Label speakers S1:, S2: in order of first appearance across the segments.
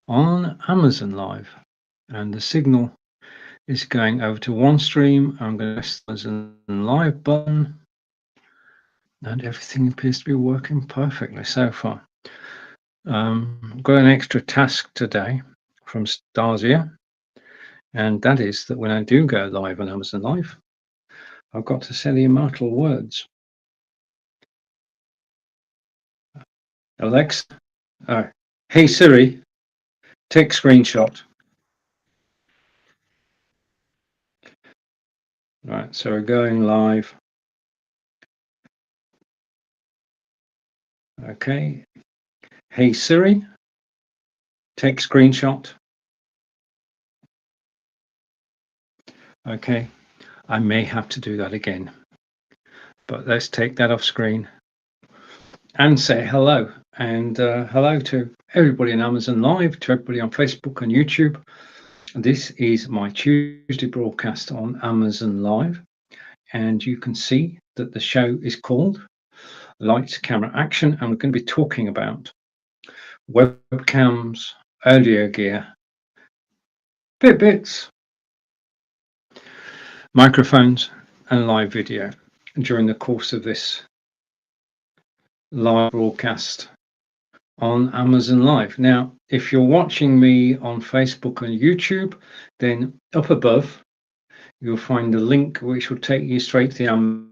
S1: on Amazon Live, and the signal is going over to one stream. I'm going to press the Amazon Live button, and everything appears to be working perfectly so far. I've got an extra task today from Stasia, and that is that when I do go live on Amazon Live, I've got to say the immortal words. Alexa, hey Siri, take screenshot. Right, so we're going live. Okay. Hey Siri, take screenshot. Okay, I may have to do that again, but let's take that off screen and say hello. And hello to everybody on Amazon Live, to everybody on Facebook and YouTube. This is my Tuesday broadcast on Amazon Live, and you can see that the show is called Lights, Camera, Action, and we're going to be talking about webcams, audio gear, bits, microphones, and live video during the course of this live broadcast on Amazon Live. Now, if you're watching me on Facebook and YouTube, then up above you'll find a link which will take you straight to the Amazon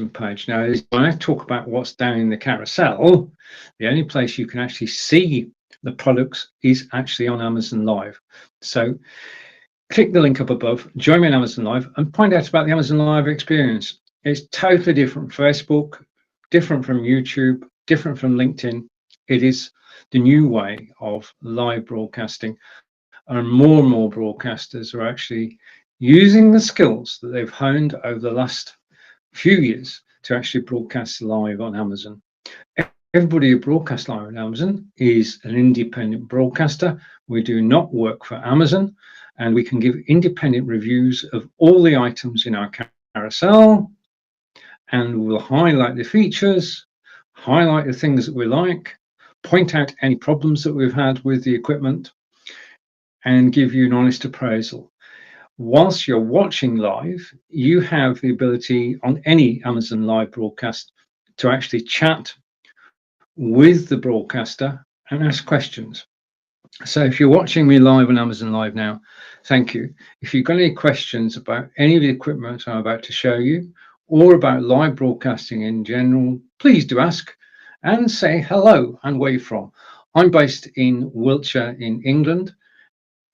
S1: page. Now, when I talk about what's down in the carousel, the only place you can actually see the products is actually on Amazon Live. So click the link up above, join me on Amazon Live, and find out about the Amazon Live experience. It's totally different from Facebook, different from YouTube, different from LinkedIn. It is the new way of live broadcasting, and more broadcasters are actually using the skills that they've honed over the last few years to actually broadcast live on Amazon. Everybody who broadcasts live on Amazon is an independent broadcaster. We do not work for Amazon, and we can give independent reviews of all the items in our carousel, and we'll highlight the features, highlight the things that we like, point out any problems that we've had with the equipment, and give you an honest appraisal. Whilst you're watching live, you have the ability on any Amazon Live broadcast to actually chat with the broadcaster and ask questions. So if you're watching me live on Amazon Live now, thank you. If you've got any questions about any of the equipment I'm about to show you, or about live broadcasting in general, please do ask and say hello and where you're from. I'm based in Wiltshire in England,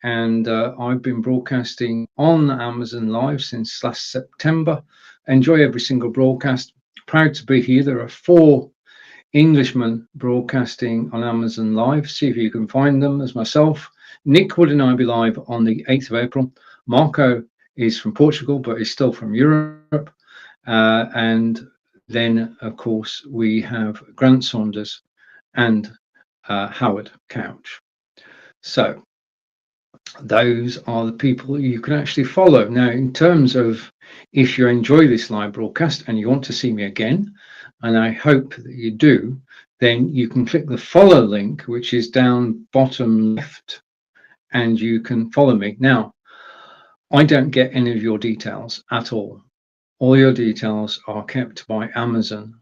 S1: and I've been broadcasting on Amazon Live since last September. Enjoy every single broadcast. Proud to be here. There are 4 Englishmen broadcasting on Amazon Live. See if you can find them as myself. Nick Wood and I will be live on the 8th of April. Marco is from Portugal, but is still from Europe. And then, of course, we have Grant Saunders and Howard Couch. So those are the people you can actually follow. Now, in terms of if you enjoy this live broadcast and you want to see me again, and I hope that you do, then you can click the follow link, which is down bottom left, and you can follow me. Now, I don't get any of your details at all. All your details are kept by Amazon.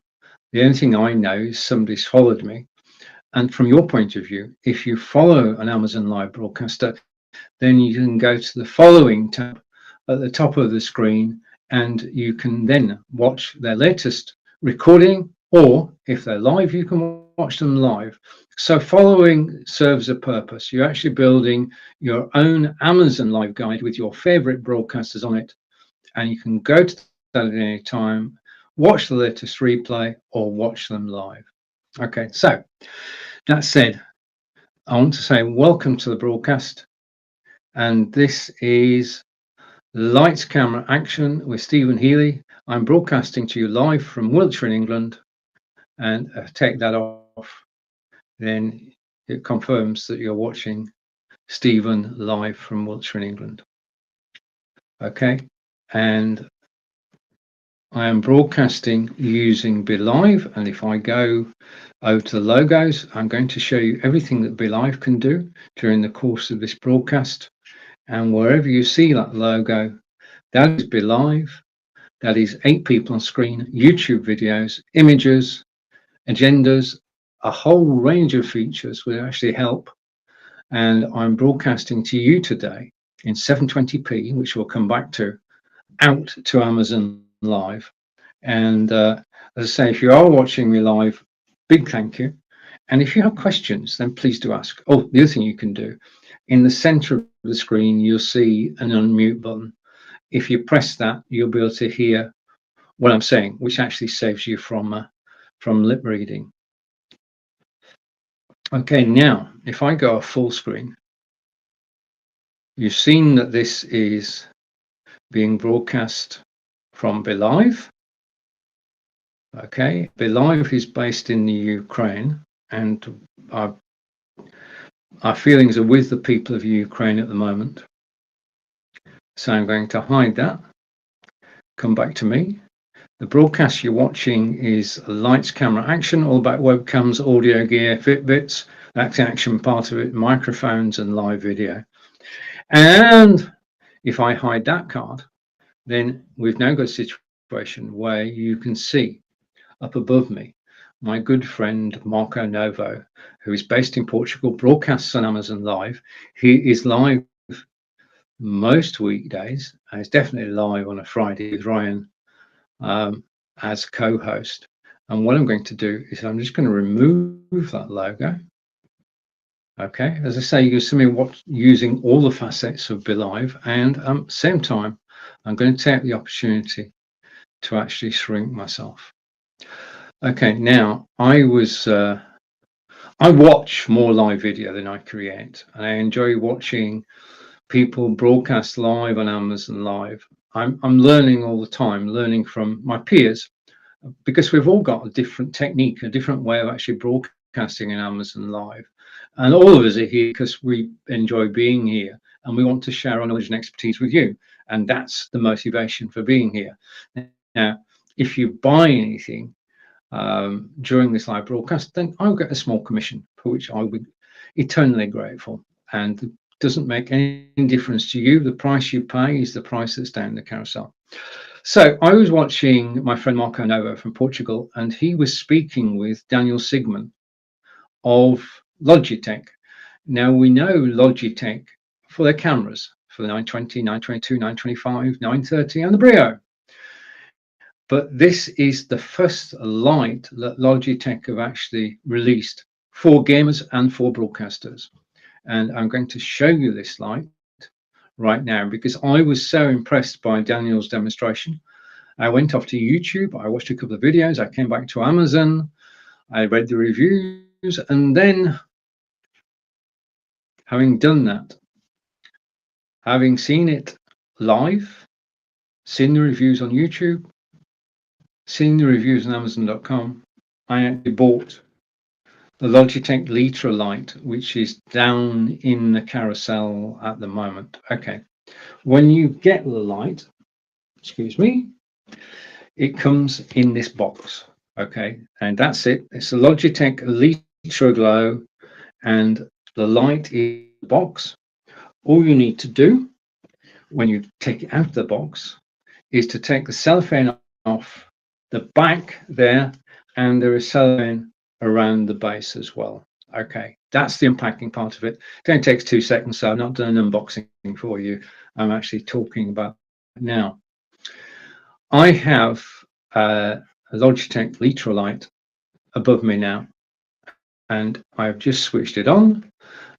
S1: The only thing I know is somebody's followed me. And from your point of view, if you follow an Amazon Live broadcaster, then you can go to the following tab at the top of the screen, and you can then watch their latest recording, or if they're live, you can watch them live. So following serves a purpose. You're actually building your own Amazon Live guide with your favorite broadcasters on it, and you can go to that at any time, watch the latest replay, or watch them live. Okay, so that said, I want to say welcome to the broadcast, and this is Lights, Camera, Action with Stephen Healy. I'm broadcasting to you live from Wiltshire in England, and take that off, then it confirms that you're watching Stephen live from Wiltshire in England. Okay, and I am broadcasting using BeLive, and if I go over to the logos, I'm going to show you everything that BeLive can do during the course of this broadcast. And wherever you see that logo, that is BeLive. That is 8 people on screen, YouTube videos, images, agendas, a whole range of features will actually help. And I'm broadcasting to you today in 720p, which we'll come back to, out to Amazon Live. And as I say, if you are watching me live, big thank you. And if you have questions, then please do ask. Oh, the other thing you can do, in the center of the screen, you'll see an unmute button. If you press that, you'll be able to hear what I'm saying, which actually saves you from lip reading. Okay, now, if I go full screen, you've seen that this is being broadcast from BeLive. Okay, BeLive is based in the Ukraine, and our feelings are with the people of Ukraine at the moment. So I'm going to hide that, come back to me. The broadcast you're watching is lights, camera, action, all about webcams, audio gear, Fitbits, that's the action part of it, microphones and live video. And if I hide that card, then we've now got a situation where you can see up above me my good friend Marco Novo, who is based in Portugal, broadcasts on Amazon Live. He is live most weekdays, and is definitely live on a Friday with Ryan as co-host. And what I'm going to do is I'm just going to remove that logo. Okay, as I say, you're seeing what using all the facets of BeLive, and same time, I'm going to take the opportunity to actually shrink myself. Okay, now I watch more live video than I create, and I enjoy watching people broadcast live on Amazon Live. I'm learning all the time, learning from my peers, because we've all got a different technique, a different way of actually broadcasting in Amazon Live. And all of us are here because we enjoy being here and we want to share our knowledge and expertise with you. And that's the motivation for being here. Now, if you buy anything during this live broadcast, then I'll get a small commission, for which I would eternally grateful. And it doesn't make any difference to you. The price you pay is the price that's down the carousel. So I was watching my friend Marco Novo from Portugal, and he was speaking with Daniel Sigmund of Logitech. Now, we know Logitech for their cameras, for the 920, 922, 925, 930, and the Brio. But this is the first light that Logitech have actually released for gamers and for broadcasters. And I'm going to show you this light right now because I was so impressed by Daniel's demonstration. I went off to YouTube, I watched a couple of videos, I came back to Amazon, I read the reviews, and then having done that, having seen it live, seen the reviews on YouTube, seen the reviews on Amazon.com, I actually bought the Logitech Litra light, which is down in the carousel at the moment. Okay, when you get the light, excuse me, it comes in this box. Okay, and that's it. It's a Logitech Litra Glow, and the light is the box. All you need to do when you take it out of the box is to take the cellophane off the back there, and there is cellophane around the base as well. Okay, that's the unpacking part of it. It only takes 2 seconds, so I've not done an unboxing for you. I'm actually talking about it now. I have a Logitech Litra light above me now, and I've just switched it on,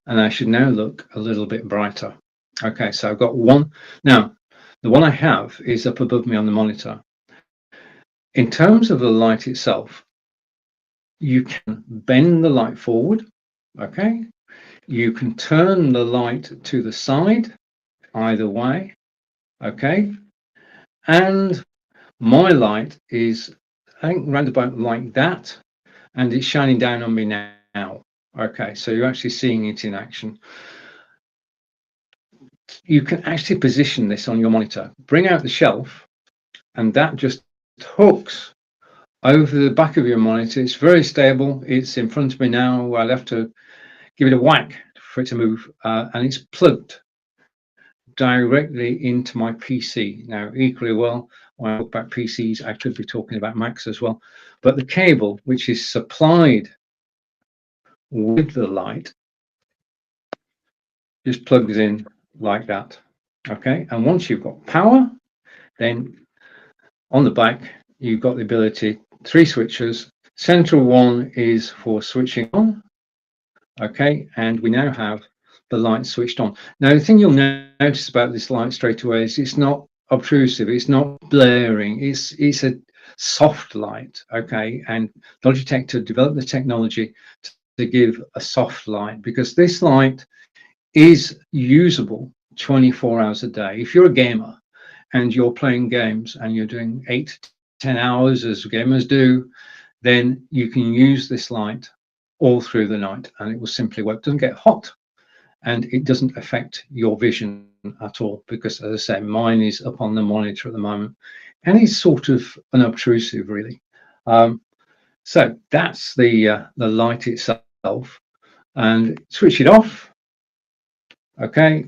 S1: and I should now look a little bit brighter. Okay, so I've got one. Now, the one I have is up above me on the monitor. In terms of the light itself, you can bend the light forward, okay? You can turn the light to the side, either way, okay? And my light is, I think, round about like that, and it's shining down on me now. Okay, so you're actually seeing it in action. You can actually position this on your monitor. Bring out the shelf, and that just hooks over the back of your monitor. It's very stable. It's in front of me now. I'll have to give it a whack for it to move, and it's plugged directly into my PC. Now, equally well, when I talk about PCs, I could be talking about Macs as well. But the cable, which is supplied with the light, just plugs in like that. Okay, and once you've got power, then on the back, you've got the ability, 3 switches. Central one is for switching on. Okay, and we now have the light switched on. Now, the thing you'll notice about this light straight away is it's not obtrusive, it's not blaring, it's a soft light. Okay, and Logitech to develop the technology to give a soft light, because this light is usable 24 hours a day. If you're a gamer and you're playing games and you're doing 8 to 10 hours as gamers do, then you can use this light all through the night and it will simply work. It doesn't get hot and it doesn't affect your vision at all, because, as I say, mine is up on the monitor at the moment and it's sort of unobtrusive, really. So that's the light itself, and switch it off. Okay,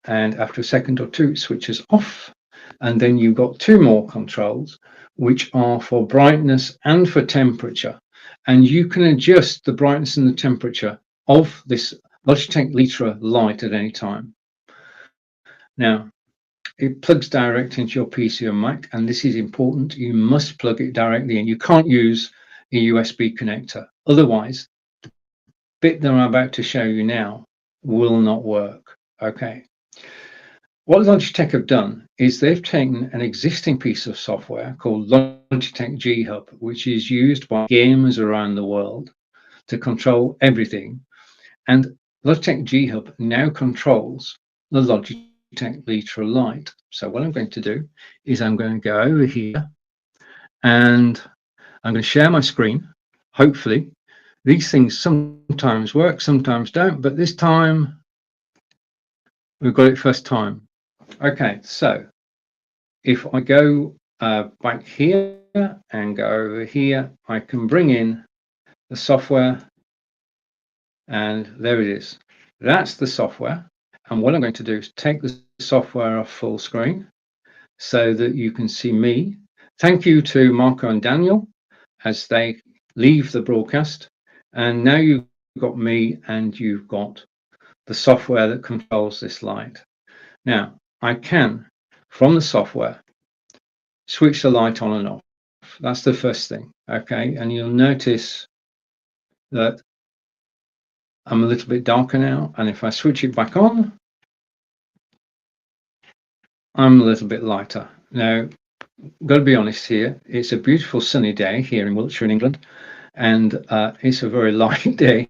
S1: and after a second or two, it switches off, and then you've got 2 more controls, which are for brightness and for temperature, and you can adjust the brightness and the temperature of this Logitech Litra light at any time. Now, it plugs direct into your PC or Mac, and this is important. You must plug it directly in. You can't use a USB connector, otherwise the bit that I'm about to show you now will not work. Okay, what Logitech have done is they've taken an existing piece of software called Logitech G-Hub, which is used by gamers around the world to control everything, and Logitech G-Hub now controls the Logitech Litra light. So what I'm going to do is I'm going to go over here and I'm going to share my screen. Hopefully these things sometimes work, sometimes don't, but this time we've got it first time. Okay, so if I go back here and go over here, I can bring in the software, and there it is. That's the software. And what I'm going to do is take the software off full screen so that you can see me. Thank you to Marco and Daniel as they leave the broadcast. And now you've got me and you've got the software that controls this light. Now, I can, from the software, switch the light on and off. That's the first thing, okay? And you'll notice that I'm a little bit darker now. And if I switch it back on, I'm a little bit lighter. Now, got to be honest here, it's a beautiful sunny day here in Wiltshire in England, and it's a very light day,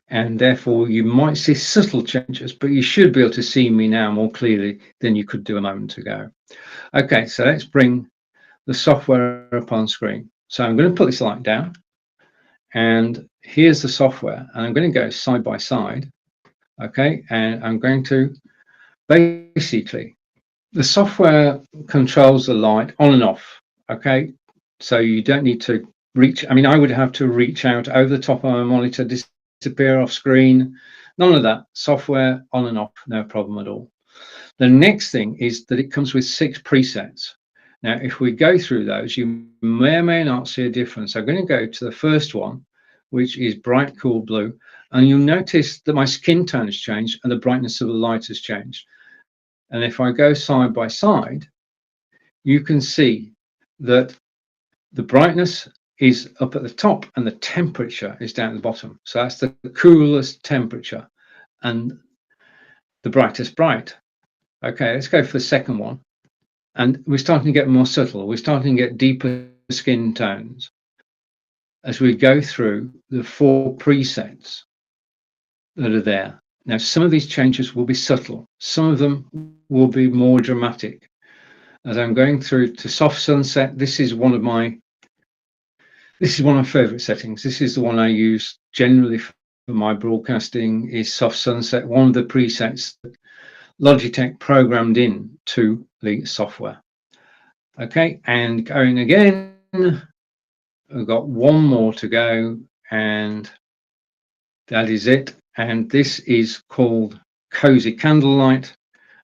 S1: and therefore you might see subtle changes, but you should be able to see me now more clearly than you could do a moment ago. Okay, so let's bring the software up on screen. So I'm going to put this light down, and here's the software, and I'm going to go side by side. Okay, and I'm going to basically, the software controls the light on and off. Okay, so you don't need to reach. I mean, I would have to reach out over the top of my monitor, disappear off screen. None of that. Software on and off, no problem at all. The next thing is that it comes with 6 presets. Now, if we go through those, you may or may not see a difference. I'm going to go to the first one, which is bright cool blue, and you'll notice that my skin tone has changed and the brightness of the light has changed. And if I go side by side, you can see that the brightness is up at the top and the temperature is down at the bottom. So that's the coolest temperature and the brightest bright. Okay, let's go for the second one. And we're starting to get more subtle. We're starting to get deeper skin tones as we go through the 4 presets that are there. Now, some of these changes will be subtle. Some of them will be more dramatic. As I'm going through to soft sunset, this is one of my favorite settings. This is the one I use generally for my broadcasting, is soft sunset, one of the presets that Logitech programmed in to the software. Okay, and going again, we've got one more to go, and that is it. And this is called Cozy Candlelight.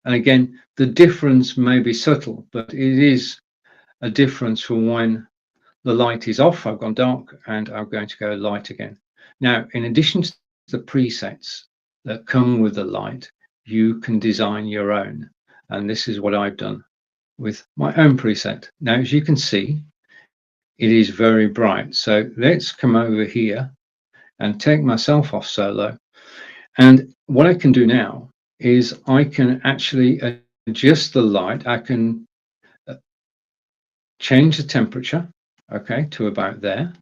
S1: And again, the difference may be subtle, but it is a difference from when the light is off. I've gone dark and I'm going to go light again. Now, in addition to the presets that come with the light, you can design your own. And this is what I've done with my own preset. Now, as you can see, it is very bright. So let's come over here and take myself off solo. And what I can do now is I can actually adjust the light. I can change the temperature, okay, to about there.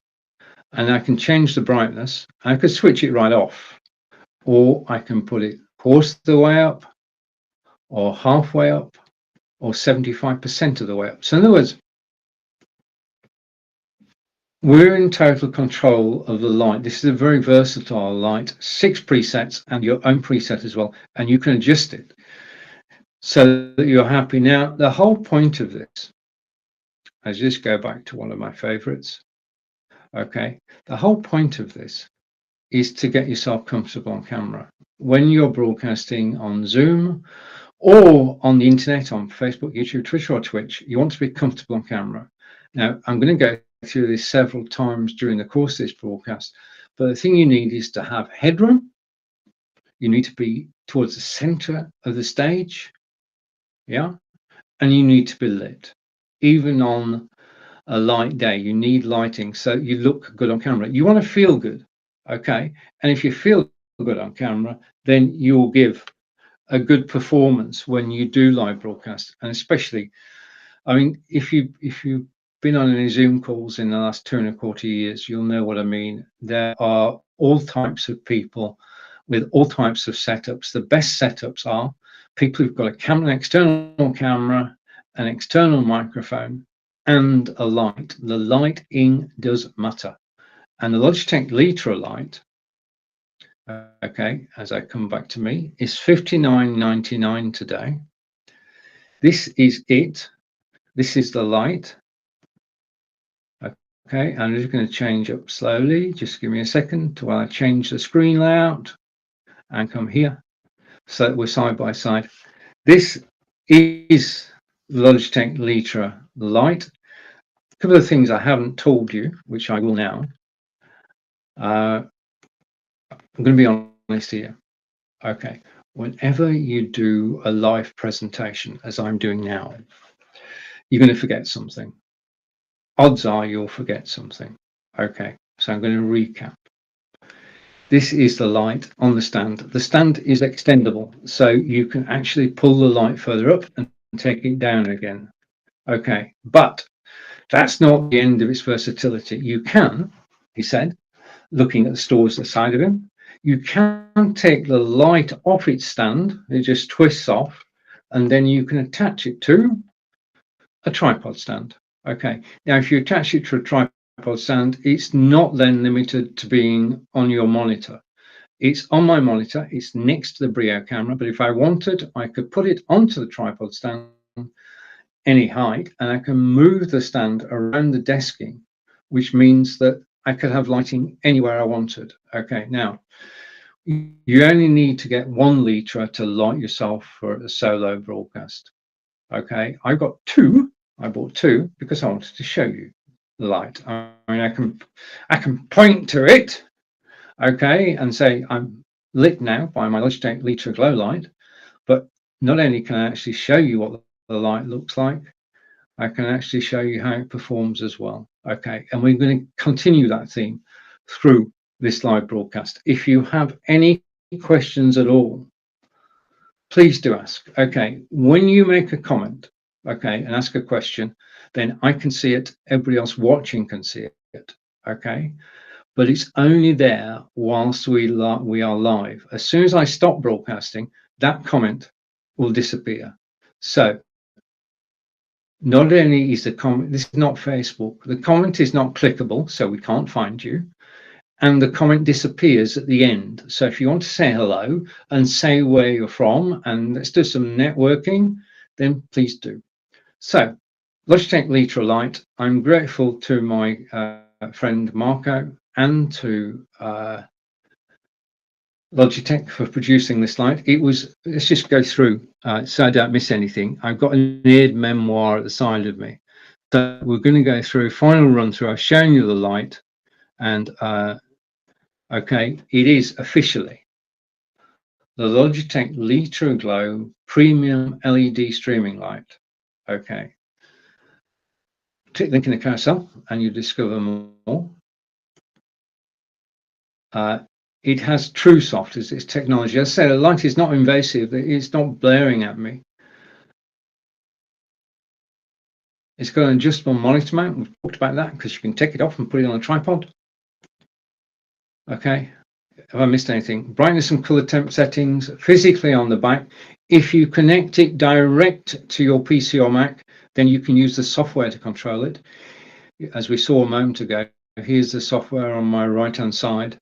S1: And I can change the brightness. I could switch it right off, or I can put it quarter of the way up, or halfway up, or 75% of the way up. So in other words, we're in total control of the light. This is a very versatile light, 6 presets and your own preset as well. And you can adjust it so that you're happy. Now, the whole point of this, I just go back to one of my favorites. Okay. The whole point of this is to get yourself comfortable on camera. When you're broadcasting on Zoom or on the internet, on Facebook, YouTube, Twitter, or Twitch, you want to be comfortable on camera. Now, I'm going to go through this several times during the course of this broadcast, but the thing you need is to have headroom. You need to be towards the center of the stage, yeah, and you need to be lit. Even on a light day, you need lighting so you look good on camera. You want to feel good, okay? And if you feel good on camera, then you'll give a good performance when you do live broadcast. And especially, I mean, if you've been on any Zoom calls in the last 2.25 years, you'll know what I mean. There are all types of people with all types of setups. The best setups are people who've got a camera, an external camera, an external microphone, and a light. The lighting does matter. And the Logitech Litra light, okay, as I come back to me, is $59.99 today. This is it. This is the light. Okay, I'm just going to change up slowly. Just give me a second while I change the screen layout and come here so that we're side by side. This is Logitech Litra light. A couple of things I haven't told you, which I will now. I'm going to be honest here. Okay, whenever you do a live presentation, as I'm doing now, you're going to forget something. Odds are you'll forget something. Okay, so I'm going to recap. This is the light on the stand. The stand is extendable, so you can actually pull the light further up and take it down again. Okay, but that's not the end of its versatility. You can, he said, looking at the stores at the side of him, you can take the light off its stand. It just twists off, and then you can attach it to a tripod stand. Okay, now if you attach it to a tripod stand, it's not then limited to being on your monitor. It's on my monitor, it's next to the Brio camera, but if I wanted, I could put it onto the tripod stand any height, and I can move the stand around the desking, which means that I could have lighting anywhere I wanted. Okay, now you only need to get 1 Litra to light yourself for a solo broadcast. Okay, I got 2. I bought 2 because I wanted to show you the light. I mean, I can point to it, okay, and say I'm lit now by my Logitech Litra glow light, but not only can I actually show you what the light looks like, I can actually show you how it performs as well. Okay, and we're going to continue that theme through this live broadcast. If you have any questions at all, please do ask. Okay, when you make a comment, okay, and ask a question, then I can see it, everybody else watching can see it, okay? But it's only there whilst we are live. As soon as I stop broadcasting, that comment will disappear. So not only is the comment, this is not Facebook, the comment is not clickable, so we can't find you, and the comment disappears at the end. So if you want to say hello and say where you're from and let's do some networking, then please do. So Logitech Litra Lite. I'm grateful to my friend Marco and to Logitech for producing this light. It was, let's just go through so I don't miss anything. I've got an eared memoir at the side of me. So we're going to go through, final run through. I've shown you the light, and okay, it is officially the Logitech Litra Glow Premium LED Streaming Light. Okay. Click the link in the carousel and you discover more. It has TrueSoft as its technology. As I said, the light is not invasive. It's not blaring at me. It's got an adjustable monitor mount. We've talked about that because you can take it off and put it on a tripod. Okay. Have I missed anything? Brightness and color temp settings physically on the back. If you connect it direct to your PC or Mac, then you can use the software to control it. As we saw a moment ago, here's the software on my right-hand side.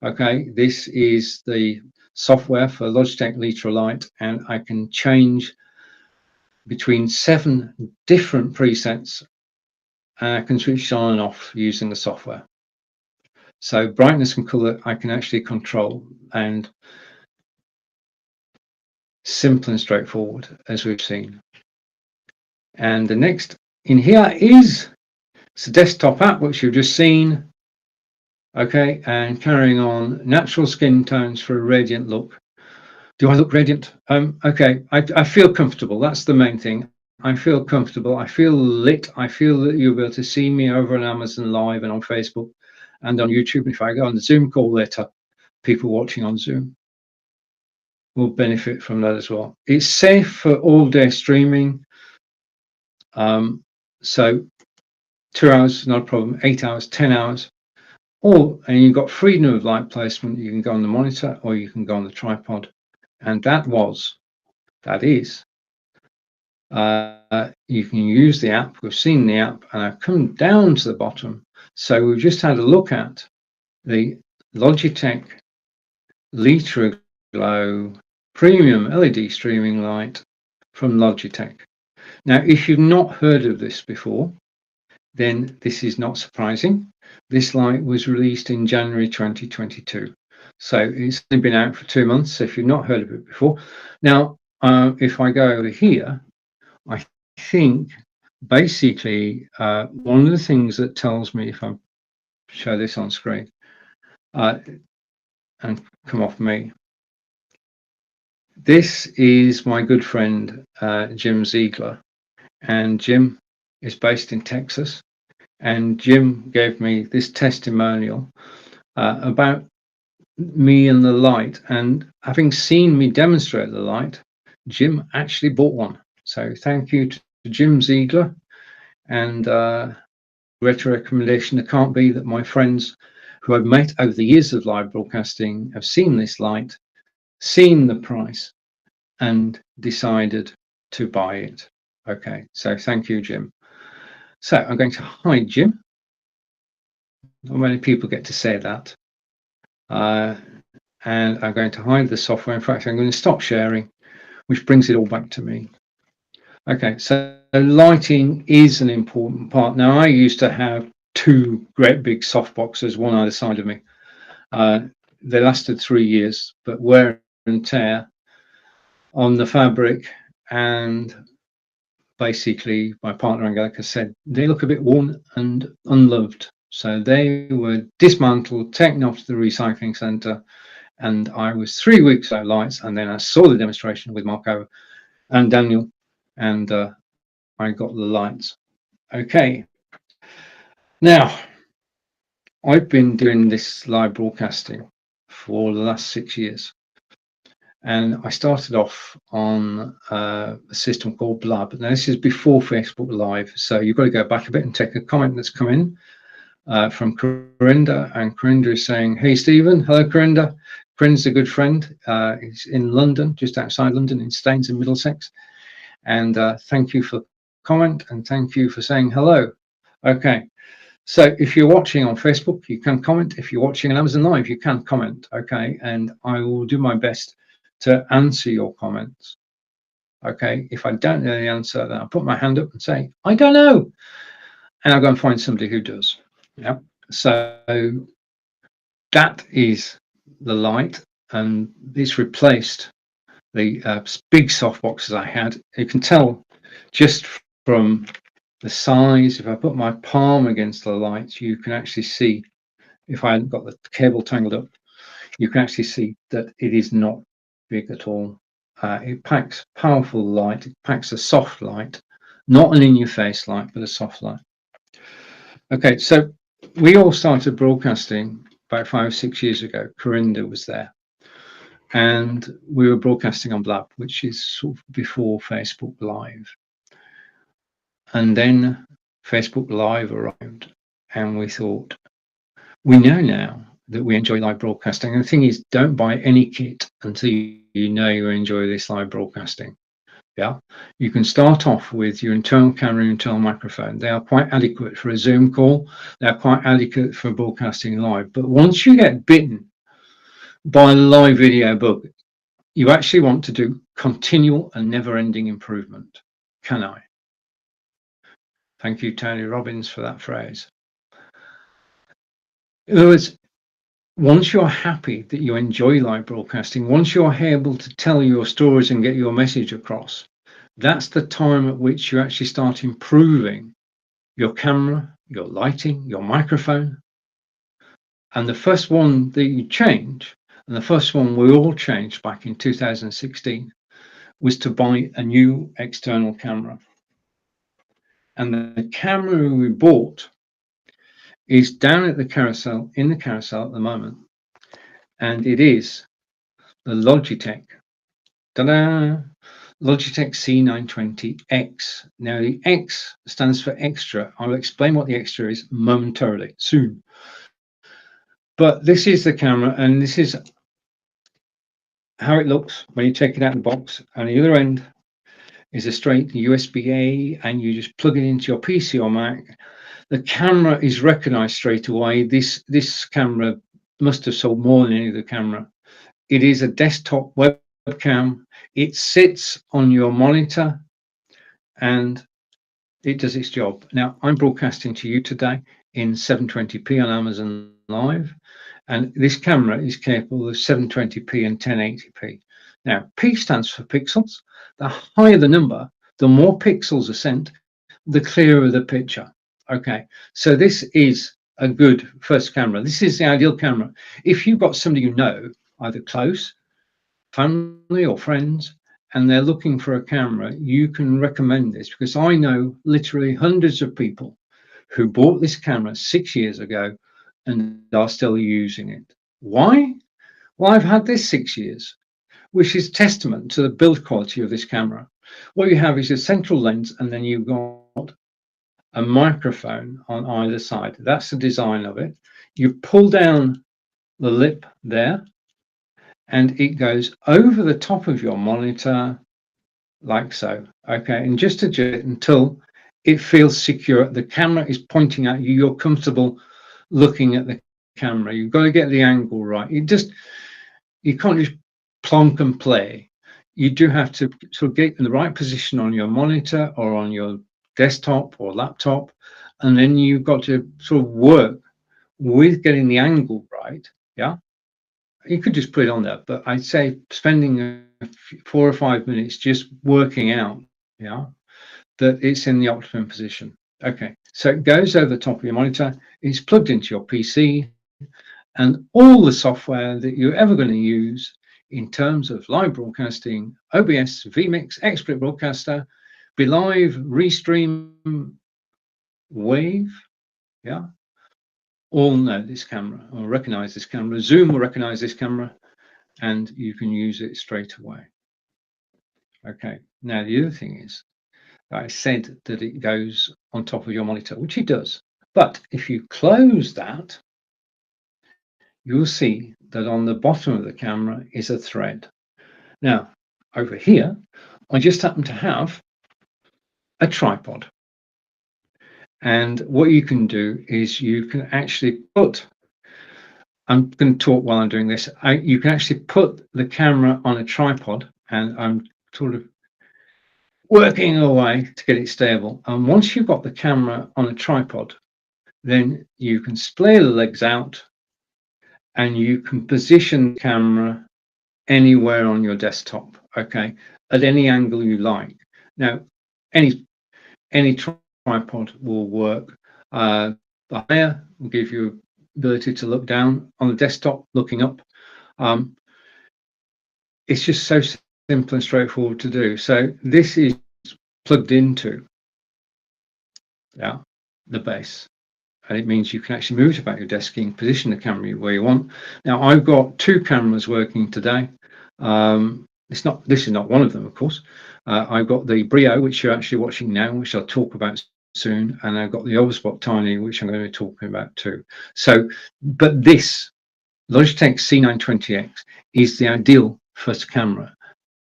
S1: Okay, this is the software for Logitech Litra Lite, and I can change between 7 different presets, and I can switch on and off using the software. So brightness and color I can actually control, and simple and straightforward, as we've seen. And the next in here is the desktop app, which you've just seen. Okay, and carrying on, natural skin tones for a radiant look. Do I look radiant? Okay, I feel comfortable. That's the main thing. I feel comfortable. I feel lit. I feel that you'll be able to see me over on Amazon Live and on Facebook and on YouTube. If I go on the Zoom call later, people watching on Zoom will benefit from that as well. It's safe for all day streaming. So 2 hours, not a problem. 8 hours, 10 hours. And you've got freedom of light placement. You can go on the monitor or you can go on the tripod. And that is, you can use the app. We've seen the app, and I've come down to the bottom. So we've just had a look at the Logitech Litra Glow Premium LED Streaming Light from Logitech. Now, if you've not heard of this before, then this is not surprising. This light was released in January 2022. So it's only been out for 2 months. So if you've not heard of it before. Now, if I go over here, I think basically one of the things that tells me, if I show this on screen and come off me, this is my good friend Jim Ziegler, and Jim is based in Texas, and Jim gave me this testimonial about me and the light, and having seen me demonstrate the light, Jim actually bought one. So thank you to Jim Ziegler, and greater recommendation it can't be that my friends who I've met over the years of live broadcasting have seen this light, seen the price, and decided to buy it. Okay, so thank you, Jim. So I'm going to hide Jim. Not many people get to say that. And I'm going to hide the software. In fact, I'm going to stop sharing, which brings it all back to me. Okay, so lighting is an important part. Now, I used to have 2 great big soft boxes, one either side of me. They lasted 3 years, but wear and tear on the fabric, and basically my partner Angelica said they look a bit worn and unloved. So they were dismantled, taken off to the recycling centre, and I was 3 weeks without lights, and then I saw the demonstration with Marco and Daniel, and I got the lights. Okay. Now, I've been doing this live broadcasting for the last 6 years, and I started off on a system called Blab. Now, this is before Facebook Live, so you've got to go back a bit and take a comment that's come in from Corinda, and Corinda is saying, "Hey, Stephen." Hello, Corinda. Corinda's a good friend. He's in London, just outside London, in Staines in Middlesex. And thank you for the comment, and thank you for saying hello. Okay, so if you're watching on Facebook, you can comment. If you're watching on Amazon Live, you can comment. Okay, and I will do my best to answer your comments. Okay, if I don't know the answer, then I put my hand up and say, I don't know. And I'll go and find somebody who does. Yeah. So that is the light, and it's replaced the big soft boxes I had. You can tell just from the size. If I put my palm against the light, you can actually see, if I hadn't got the cable tangled up, you can actually see that it is not big at all. It packs powerful light. It packs a soft light, not an in-your-face light, but a soft light. Okay, so we all started broadcasting about 5 or 6 years ago. Corinda was there, and we were broadcasting on Blab, which is sort of before Facebook Live. And then Facebook Live arrived, and we thought, we know now that we enjoy live broadcasting. And the thing is, don't buy any kit until you know you enjoy this live broadcasting. Yeah, you can start off with your internal camera, internal microphone. They are quite adequate for a Zoom call. They're quite adequate for broadcasting live. But once you get bitten by a live video bug, you actually want to do continual and never-ending improvement. Can I? Thank you, Tony Robbins, for that phrase. In other words, once you're happy that you enjoy live broadcasting, once you're able to tell your stories and get your message across, that's the time at which you actually start improving your camera, your lighting, your microphone. And the first one that you change, and the first one we all changed back in 2016, was to buy a new external camera. And the camera we bought is down at the carousel, in the carousel at the moment. And it is the Logitech, ta-da, Logitech C920X. Now the X stands for extra. I'll explain what the extra is momentarily, soon. But this is the camera, and this is how it looks when you take it out of the box. And the other end is a straight USB-A, and you just plug it into your PC or Mac. The camera is recognized straight away. This camera must have sold more than any other camera. It is a desktop webcam. It sits on your monitor and it does its job. Now, I'm broadcasting to you today in 720p on Amazon Live, and this camera is capable of 720p and 1080p. Now, P stands for pixels. The higher the number, the more pixels are sent, the clearer the picture. Okay, so this is a good first camera. This is the ideal camera. If you've got somebody you know, either close, family or friends, and they're looking for a camera, you can recommend this, because I know literally hundreds of people who bought this camera 6 years ago and are still using it. Why? Well, I've had this 6 years, which is testament to the build quality of this camera. What you have is a central lens, and then you've got a microphone on either side. That's the design of it. You pull down the lip there, and it goes over the top of your monitor like so. Okay, and just adjust it until it feels secure. The camera is pointing at you. You're comfortable looking at the camera. You've got to get the angle right. You can't just plonk and play. You do have to sort of get in the right position on your monitor or on your desktop or laptop, and then you've got to sort of work with getting the angle right. Yeah, you could just put it on there, but I'd say spending 4 or 5 minutes just working out, yeah, that it's in the optimum position. Okay, so it goes over the top of your monitor, it's plugged into your PC, and all the software that you're ever going to use in terms of live broadcasting, OBS, vMix, Expert Broadcaster, BeLive, Restream, Wave, yeah, all know this camera or recognize this camera. Zoom will recognize this camera, and you can use it straight away. Okay, now the other thing is, I said that it goes on top of your monitor, which it does. But if you close that, you'll see that on the bottom of the camera is a thread. Now, over here, I just happen to have a tripod. And what you can do is you can actually put, I'm going to talk while I'm doing this, you can actually put the camera on a tripod, and I'm sort of working away to get it stable. And once you've got the camera on a tripod, then you can splay the legs out and you can position the camera anywhere on your desktop, okay, at any angle you like. Now, any tripod will work. The higher will give you ability to look down on the desktop, looking up. It's just so simple and straightforward to do. So this is plugged into the base, and it means you can actually move it about your desk and position the camera where you want. Now I've got two cameras working today. This is not one of them, of course. I've got the Brio, which you're actually watching now, which I'll talk about soon, and I've got the Overspot Tiny, which I'm going to be talking about too. So, but this Logitech C920X is the ideal first camera.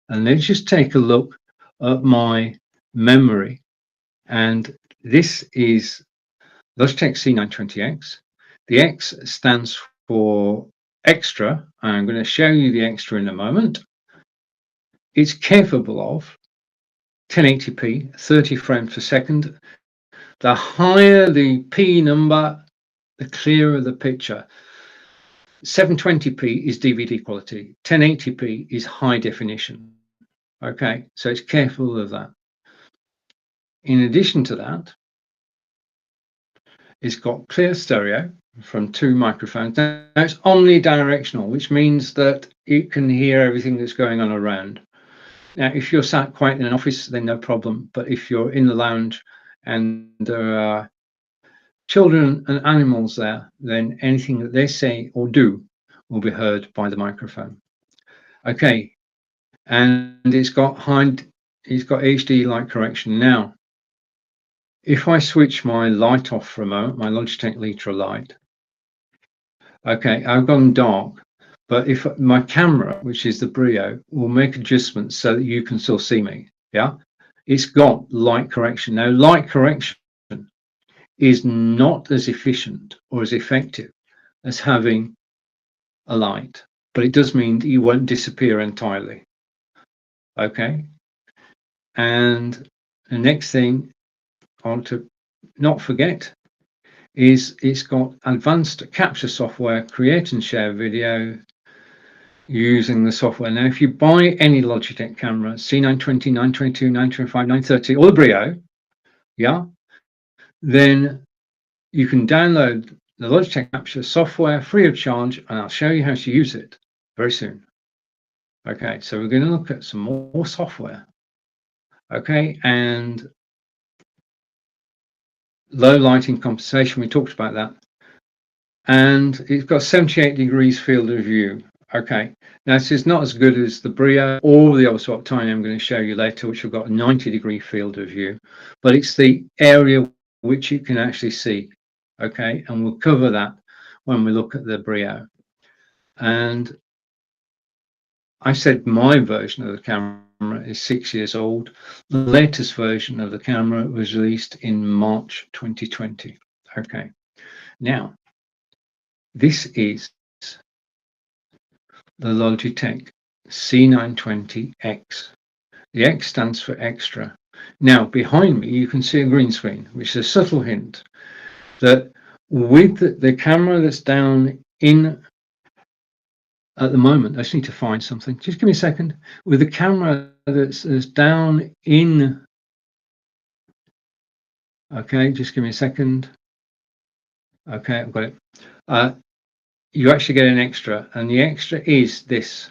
S1: And let's just take a look at my memory. And this is Logitech C920X. The X stands for extra. I'm going to show you the extra in a moment. It's capable of 1080p, 30 frames per second. The higher the P number, the clearer the picture. 720p is DVD quality. 1080p is high definition. Okay, so it's capable of that. In addition to that, it's got clear stereo from two microphones. Now it's omnidirectional, which means that it can hear everything that's going on around. Now, if you're sat quiet in an office, then no problem. But if you're in the lounge and there are children and animals there, then anything that they say or do will be heard by the microphone. Okay, and it's got HD light correction. Now, if I switch my light off for a moment, my Logitech Litra light, okay, I've gone dark, but if my camera, which is the Brio, will make adjustments so that you can still see me, yeah, it's got light correction. Now, light correction is not as efficient or as effective as having a light, but it does mean that you won't disappear entirely, okay? And the next thing I want to not forget is it's got advanced capture software, create and share video using the software. Now, if you buy any Logitech camera, C920, 922, 925, 930, or the Brio, yeah, then you can download the Logitech Capture software free of charge, and I'll show you how to use it very soon. Okay, so we're going to look at some more software. Okay, and low lighting compensation, we talked about that. And it's got 78 degrees field of view. Okay, now this is not as good as the Brio or the Overspot Tiny I'm going to show you later, which have got a 90-degree field of view, but it's the area which you can actually see. Okay, and we'll cover that when we look at the Brio. And I said my version of the camera is 6 years old. The latest version of the camera was released in March 2020. Okay, now this is the Logitech C920X. The X stands for extra. Now behind me you can see a green screen, which is a subtle hint that with the camera that's down in at the moment, I just need to find something. Just give me a second. With the camera that's down in, okay, just give me a second. Okay, I've got it. You actually get an extra, and the extra is this.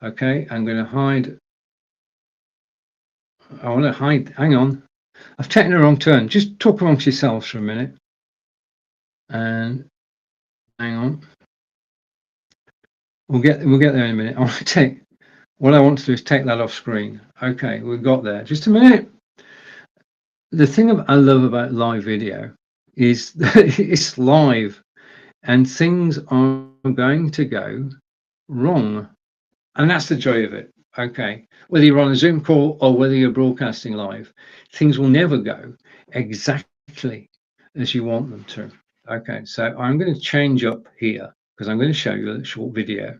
S1: Okay, I'm going to hide. I want to hide. Hang on, I've taken a wrong turn. Just talk amongst yourselves for a minute. And hang on. We'll get there in a minute. I want to take. What I want to do is take that off screen. Okay, we've got there. Just a minute. The thing I love about live video is that it's live and things are going to go wrong. And that's the joy of it. Okay, whether you're on a Zoom call or whether you're broadcasting live, things will never go exactly as you want them to. Okay, so I'm going to change up here because I'm going to show you a short video.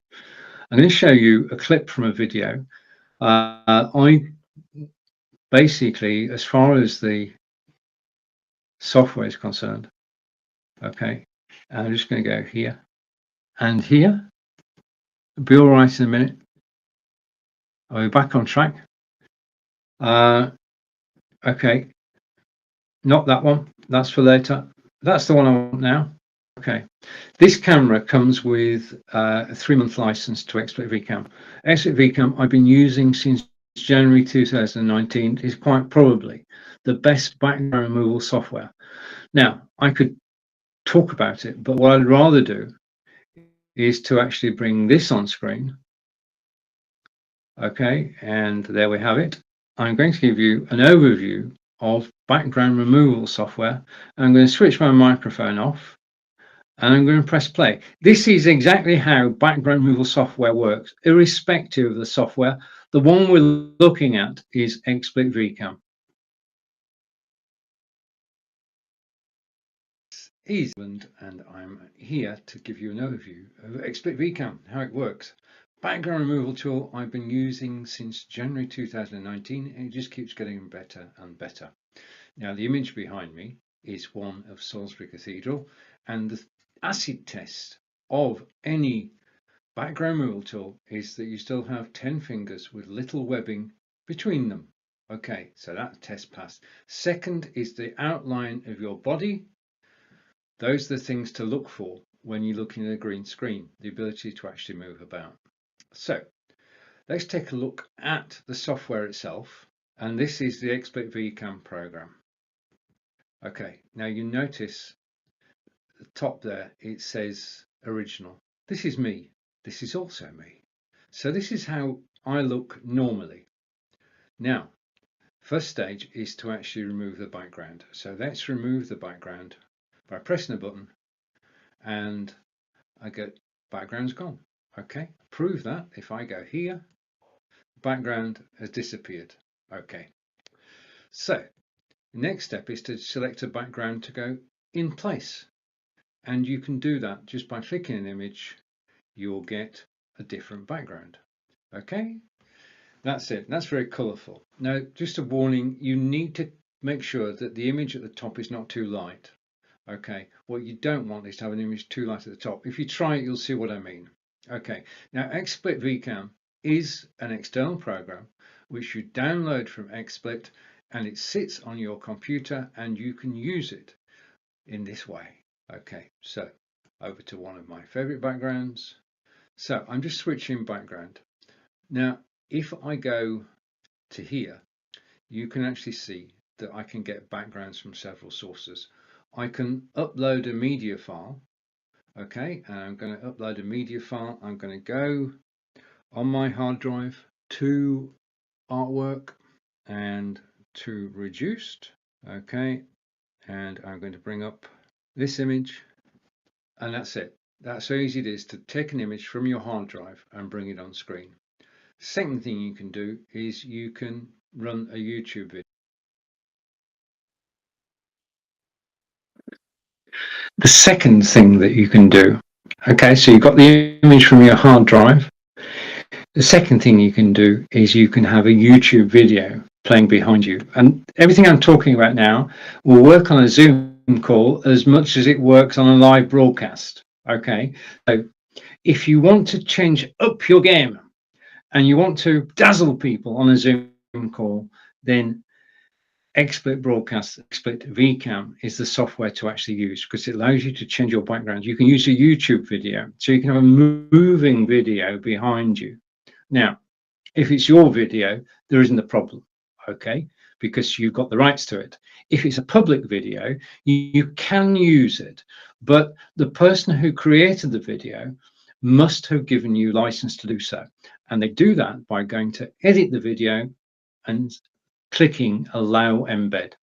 S1: I'm going to show you a clip from a video. I basically, as far as the software is concerned, okay, I'm just going to go here and here. It'll be all right in a minute. I'll be back on track. Okay, not that one. That's for later. That's the one I want now. Okay, this camera comes with a 3-month license to XSplit VCam. XSplit VCam I've been using since January 2019. Is quite probably the best background removal software. Now, I could talk about it, but what I'd rather do is to actually bring this on screen. Okay, and there we have it. I'm going to give you an overview of background removal software. I'm going to switch my microphone off and I'm going to press play. This is exactly how background removal software works, irrespective of the software. The one we're looking at is XSplit VCam. And I'm here to give you an overview of XSplit VCam, how it works. Background removal tool I've been using since January 2019, and it just keeps getting better and better. Now, the image behind me is one of Salisbury Cathedral, and the acid test of any background removal tool is that you still have 10 fingers with little webbing between them. Okay, so that test passed. Second is the outline of your body. Those are the things to look for when you're looking at a green screen, the ability to actually move about. So let's take a look at the software itself, and this is the XSplit VCam program. Okay, now you notice the top there, it says original. This is me. This is also me. So this is how I look normally. Now, first stage is to actually remove the background. So let's remove the background by pressing a button, and I get background's gone. Okay, prove that if I go here, background has disappeared. Okay, so the next step is to select a background to go in place, and you can do that just by clicking an image. You'll get a different background. Okay, that's it. That's very colorful. Now, just a warning, you need to make sure that the image at the top is not too light. Okay, what you don't want is to have an image too light at the top. If you try it, you'll see what I mean. Okay, now XSplit VCam is an external program which you download from XSplit, and it sits on your computer and you can use it in this way. Okay, so over to one of my favorite backgrounds. So I'm just switching background. Now, if I go to here, you can actually see that I can get backgrounds from several sources. I can upload a media file. Okay, and I'm going to upload a media file. I'm going to go on my hard drive to artwork and to reduced. Okay, and I'm going to bring up this image, and that's it. That's how easy it is to take an image from your hard drive and bring it on screen. Second thing you can do is you can run a YouTube video. The second thing that you can do, okay, so you've got the image from your hard drive. The second thing you can do is you can have a YouTube video playing behind you. And everything I'm talking about now will work on a Zoom call as much as it works on a live broadcast. Okay, so if you want to change up your game and you want to dazzle people on a Zoom call, then XSplit Broadcast, XSplit VCam is the software to actually use, because it allows you to change your background. You can use a YouTube video, so you can have a moving video behind you. Now, if it's your video, there isn't a problem, okay, because you've got the rights to it. If it's a public video, you can use it, but the person who created the video must have given you license to do so. And they do that by going to edit the video and clicking allow embed,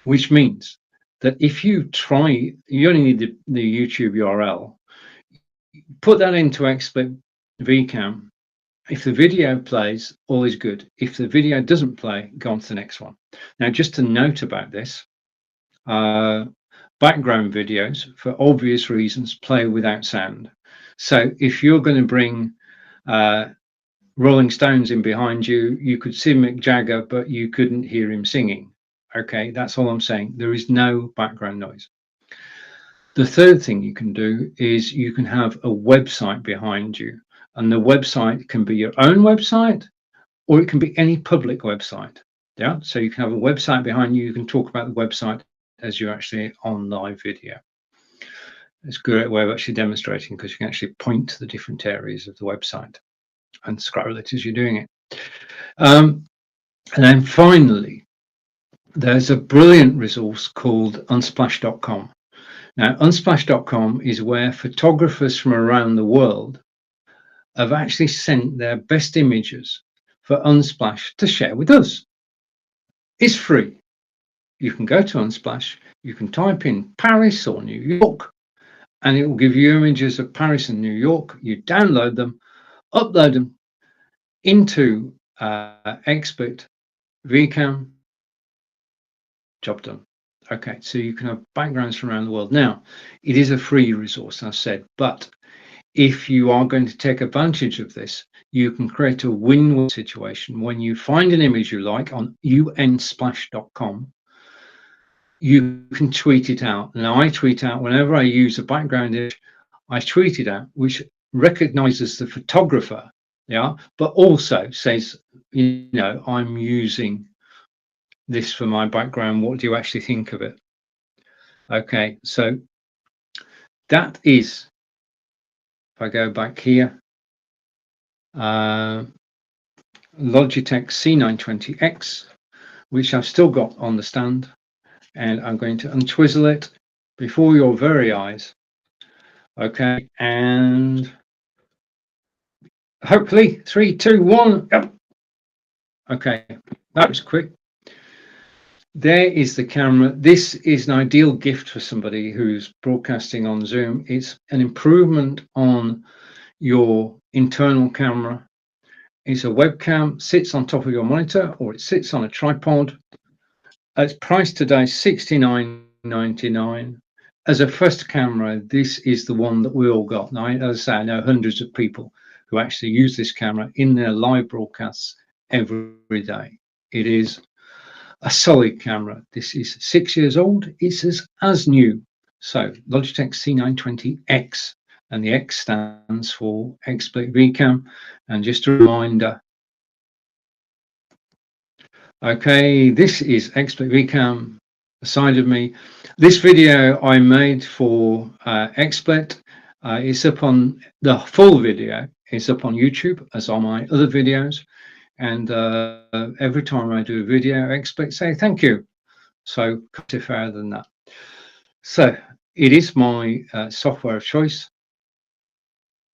S1: which means that if you try, you only need the YouTube URL, put that into XSplit VCam. If the video plays, all is good. If the video doesn't play, go on to the next one. Now, just a note about this, background videos, for obvious reasons, play without sound. So if you're going to bring Rolling Stones in behind you, you could see Mick Jagger, but you couldn't hear him singing. Okay, that's all I'm saying. There is no background noise. The third thing you can do is you can have a website behind you, and the website can be your own website, or it can be any public website. Yeah, so you can have a website behind you. You can talk about the website as you're actually on live video. It's a great way of actually demonstrating, because you can actually point to the different areas of the website and scroll it as you're doing it. And then finally, there's a brilliant resource called unsplash.com. Now, unsplash.com is where photographers from around the world have actually sent their best images for Unsplash to share with us. It's free. You can go to Unsplash, you can type in Paris or New York, and it will give you images of Paris and New York. You download them, upload them into Expert VCam, job done. Okay, so you can have backgrounds from around the world. Now, it is a free resource, I've said, but if you are going to take advantage of this, you can create a win-win situation. When you find an image you like on unsplash.com, you can tweet it out. Now, I tweet out whenever I use a background image, I tweet it out, which recognizes the photographer, yeah, but also says, you know, I'm using this for my background. What do you actually think of it? Okay, so that is, if I go back here, Logitech C920X, which I've still got on the stand, and I'm going to untwizzle it before your very eyes. Okay, and hopefully 3, 2, 1. Yep. Okay, that was quick. There is the camera. This is an ideal gift for somebody who's broadcasting on Zoom. It's an improvement on your internal camera. It's a webcam, sits on top of your monitor, or it sits on a tripod. It's priced today $69.99. As a first camera, this is the one that we all got. Now, as I say, I know hundreds of people who actually use this camera in their live broadcasts every day. It is a solid camera. This is 6 years old. It's as new. So Logitech C920X, and the X stands for XSplit VCam. And just a reminder, okay, this is XSplit VCam beside of me. This video I made for XSplit. It's up on the full video. It's up on YouTube, as are my other videos. And every time I do a video, XSplit say thank you. So cut it further than that. So it is my software of choice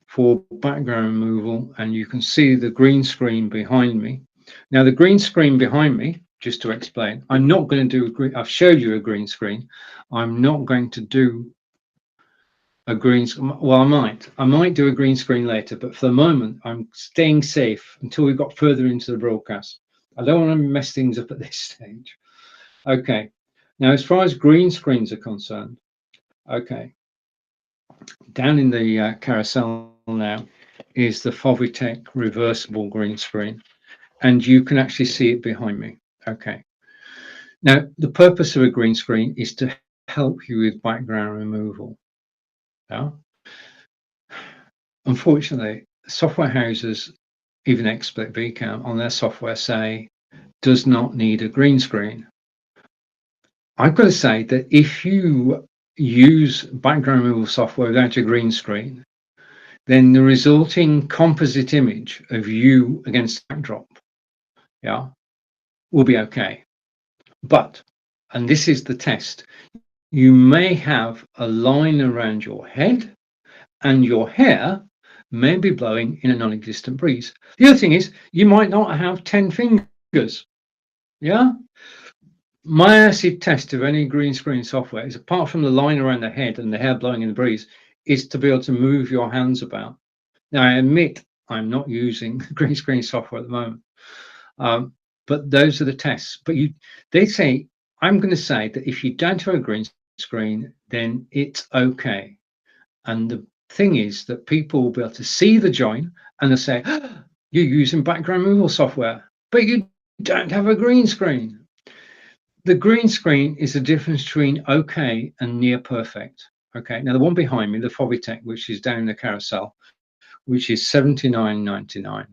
S1: for background removal, and you can see the green screen behind me. Now, the green screen behind me, just to explain, I'm not going to do I've showed you a green screen. I'm not going to do a green screen. Well, I might do a green screen later, but for the moment, I'm staying safe until we've got further into the broadcast. I don't want to mess things up at this stage. Okay. Now, as far as green screens are concerned, okay, down in the carousel now is the Logitech reversible green screen, and you can actually see it behind me. Okay. Now, the purpose of a green screen is to help you with background removal. Yeah. Unfortunately, software houses, even XSplit VCam on their software, say does not need a green screen. I've got to say that if you use background removal software without a green screen, then the resulting composite image of you against the backdrop, yeah, will be okay. But, and this is the test, you may have a line around your head and your hair may be blowing in a non-existent breeze. The other thing is, you might not have 10 fingers, yeah? My acid test of any green screen software is, apart from the line around the head and the hair blowing in the breeze, is to be able to move your hands about. Now, I admit I'm not using green screen software at the moment, but those are the tests. But they say, I'm going to say that if you don't have a green screen, then it's okay. And the thing is that people will be able to see the join and they'll say, You're using background removal software, but you don't have a green screen. The green screen is the difference between okay and near perfect. Okay, now the one behind me, the Logitech, which is down the carousel, which is $79.99,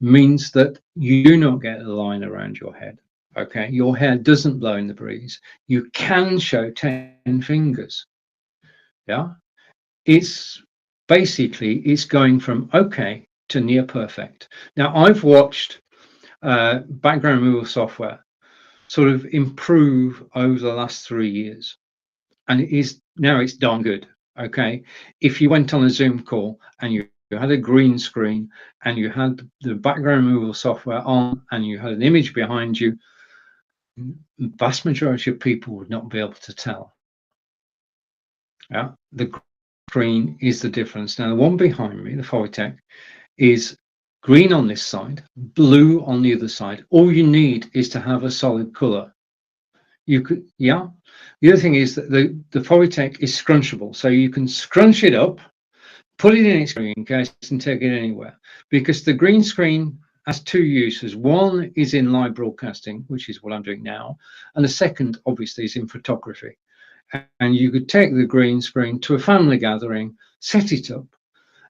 S1: means that you do not get a line around your head. Okay, your hair doesn't blow in the breeze. You can show 10 fingers. Yeah, it's basically it's going from okay to near perfect. Now I've watched background removal software sort of improve over the last 3 years, and it's darn good. Okay, if you went on a Zoom call and you had a green screen and you had the background removal software on and you had an image behind you, the vast majority of people would not be able to tell. Yeah, the green is the difference. Now the one behind me, the Logitech, is green on this side, blue on the other side. All you need is to have a solid color. You could, yeah. The other thing is that the Logitech is scrunchable, so you can scrunch it up, put it in its screen case, and take it anywhere. Because the green screen has two uses. One is in live broadcasting, which is what I'm doing now, and the second, obviously, is in photography. And you could take the green screen to a family gathering, set it up,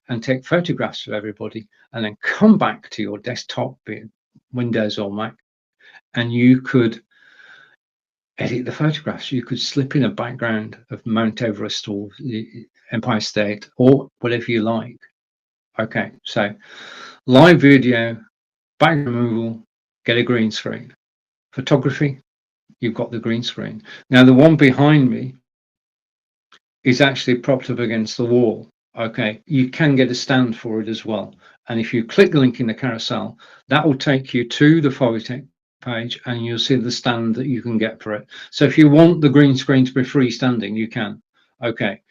S1: and take photographs of everybody, and then come back to your desktop, be it Windows or Mac, and you could edit the photographs. You could slip in a background of Mount Everest or the Empire State or whatever you like. Okay, so live video, background removal, get a green screen. Photography, you've got the green screen. Now the one behind me is actually propped up against the wall. Okay, you can get a stand for it as well. And if you click the link in the carousel, that will take you to the Logitech page and you'll see the stand that you can get for it. So if you want the green screen to be freestanding, you can. Okay,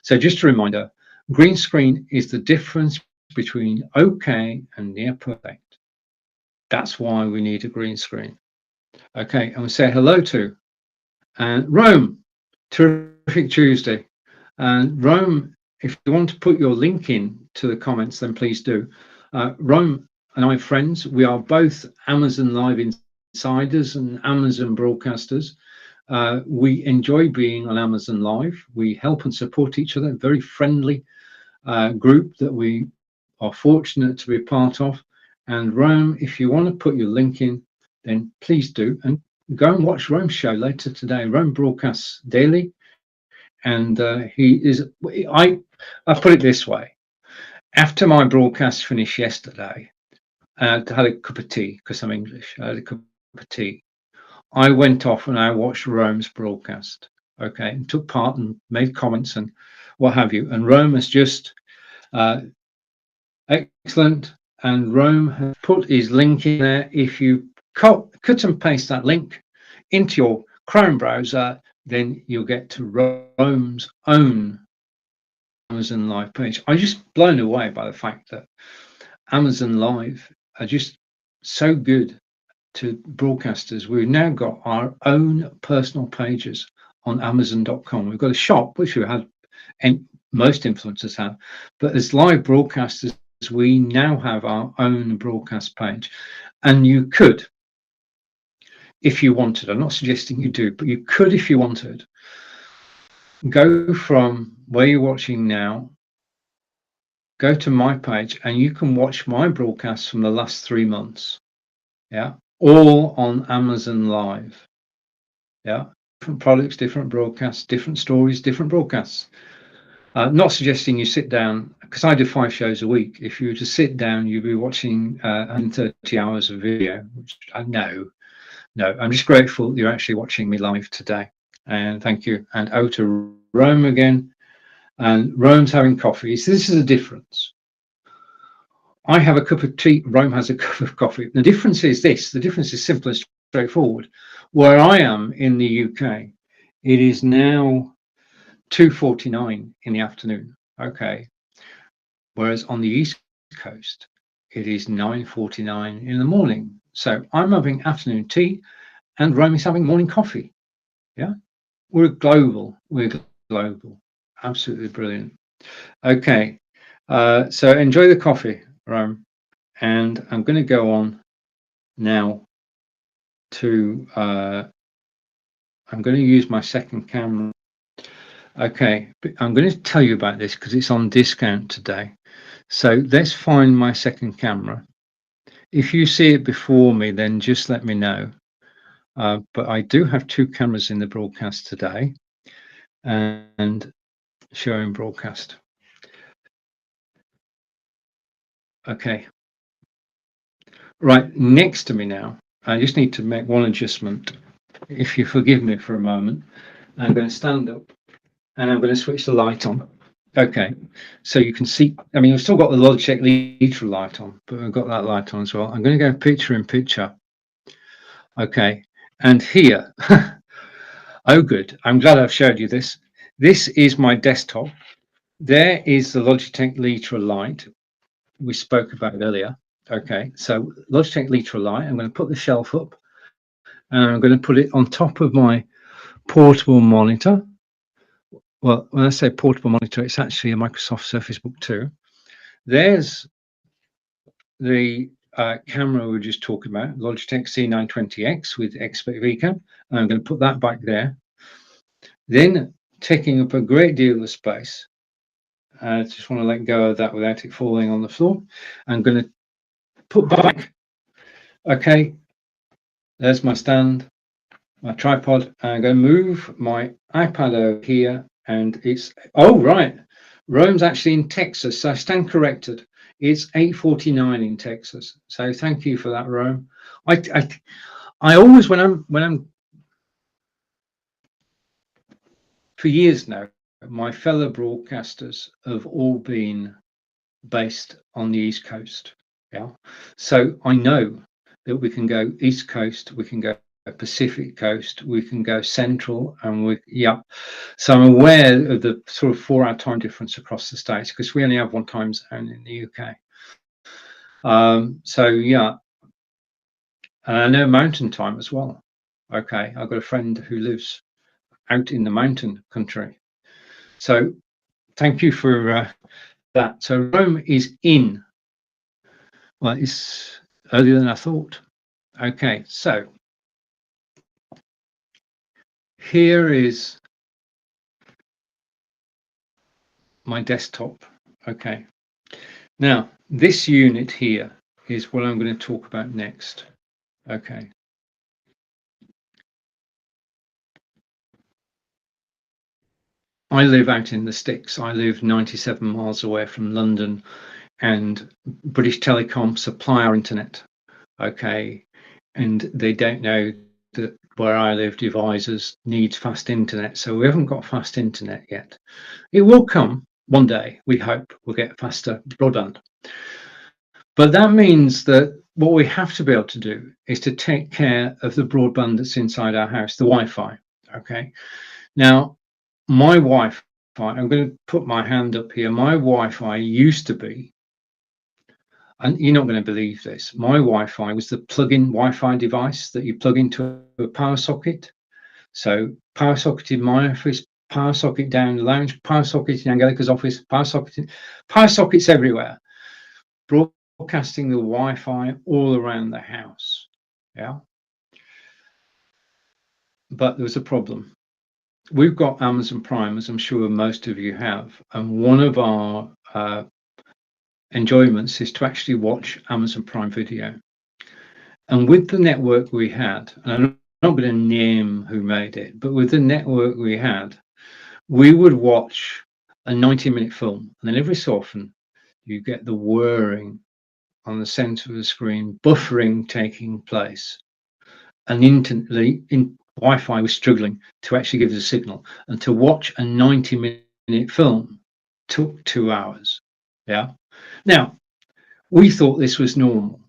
S1: so just a reminder, green screen is the difference between okay and near perfect. That's why we need a green screen. Okay, and we say hello to Rome. Terrific Tuesday. And Rome, if you want to put your link in to the comments, then please do. Rome and I are friends. We are both Amazon Live insiders and Amazon broadcasters. We enjoy being on Amazon Live. We help and support each other. Very friendly group that we are fortunate to be part of. And Rome, if you want to put your link in, then please do. And go and watch Rome's show later today. Rome broadcasts daily. And he is, I put it this way. After my broadcast finished yesterday, I had a cup of tea because I'm English. I had a cup of tea. I went off and I watched Rome's broadcast, okay, and took part and made comments and what have you. And Rome is just excellent. And Rome has put his link in there. If you cut and paste that link into your Chrome browser, then you'll get to Rome's own Amazon Live page. I'm just blown away by the fact that Amazon Live are just so good to broadcasters. We've now got our own personal pages on Amazon.com. We've got a shop, which we had, and most influencers have, but as live broadcasters, we now have our own broadcast page. And you could, if you wanted, I'm not suggesting you do, but you could, if you wanted, go from where you're watching now, go to my page, and you can watch my broadcasts from the last 3 months. Yeah, all on Amazon Live. Yeah, different products, different broadcasts, different stories, different broadcasts. Not suggesting you sit down, because I do 5 shows a week. If you were to sit down, you'd be watching 130 hours of video, which I know. No, I'm just grateful you're actually watching me live today. And thank you. And out to Rome again. And Rome's having coffee. So this is a difference. I have a cup of tea. Rome has a cup of coffee. The difference is this. The difference is simple and straightforward. Where I am in the UK, it is now 2:49 in the afternoon. Okay. Whereas on the East Coast, it is 9:49 in the morning. So I'm having afternoon tea and Rome is having morning coffee. Yeah. We're global. We're global. Absolutely brilliant. Okay. So enjoy the coffee, Rome. and I'm going to go on now to I'm going to use my second camera. Okay, I'm going to tell you about this because it's on discount today. So let's find my second camera. If you see it before me, then just let me know. But I do have two cameras in the broadcast today, and showing broadcast. Okay. Right, next to me now, I just need to make one adjustment. If you forgive me for a moment, I'm going to stand up and I'm going to switch the light on. Okay, so you can see, I mean, we've still got the Logitech Litra light on, but we've got that light on as well. I'm going to go picture in picture. Okay, and here, oh good, I'm glad I've showed you this. This is my desktop. There is the Logitech Litra light we spoke about earlier. Okay, so Logitech Litra light, I'm going to put the shelf up and I'm going to put it on top of my portable monitor. Well, when I say portable monitor, it's actually a Microsoft Surface Book 2. There's the camera we were just talking about, Logitech C920X with Expert VCam. I'm going to put that back there. Then, taking up a great deal of space, I just want to let go of that without it falling on the floor. I'm going to put back, okay, there's my stand, my tripod. I'm going to move my iPad over here, and it's, oh, right, Rome's actually in Texas, so I stand corrected. It's 8:49 in Texas. So thank you for that, Rome. I always, when I'm for years now, my fellow broadcasters have all been based on the East Coast. Yeah. So I know that we can go East Coast, we can go Pacific Coast, we can go Central, and so I'm aware of the sort of 4-hour time difference across the states because we only have one time zone in the UK. So yeah, and I know mountain time as well. Okay, I've got a friend who lives out in the mountain country. So thank you for that. So Rome is in. Well, it's earlier than I thought. Okay, so here is my desktop. Okay, now this unit here is what I'm going to talk about next. Okay. I live out in the sticks. I live 97 miles away from London, and British Telecom supply our internet. Okay, and they don't know that where I live, Devizes needs fast internet, so we haven't got fast internet yet. It will come one day. We hope we'll get faster broadband. But that means that what we have to be able to do is to take care of the broadband that's inside our house, the Wi-Fi. Okay. Now, my Wi-Fi, I'm going to put my hand up here. My Wi-Fi used to be, and you're not going to believe this, my Wi-Fi was the plug-in Wi-Fi device that you plug into a power socket. So power socket in my office, power socket down the lounge, power socket in Angelica's office, power sockets everywhere, broadcasting the Wi-Fi all around the house. Yeah. But there was a problem. We've got Amazon Prime, as I'm sure most of you have, and one of our enjoyments is to actually watch Amazon Prime Video. And with the network we had, and I'm not going to name who made it, but with the network we had, we would watch a 90-minute film, and then every so often you get the whirring on the center of the screen, buffering taking place, and Wi-Fi was struggling to actually give us a signal, and to watch a 90-minute film took 2 hours. Yeah. Now, we thought this was normal,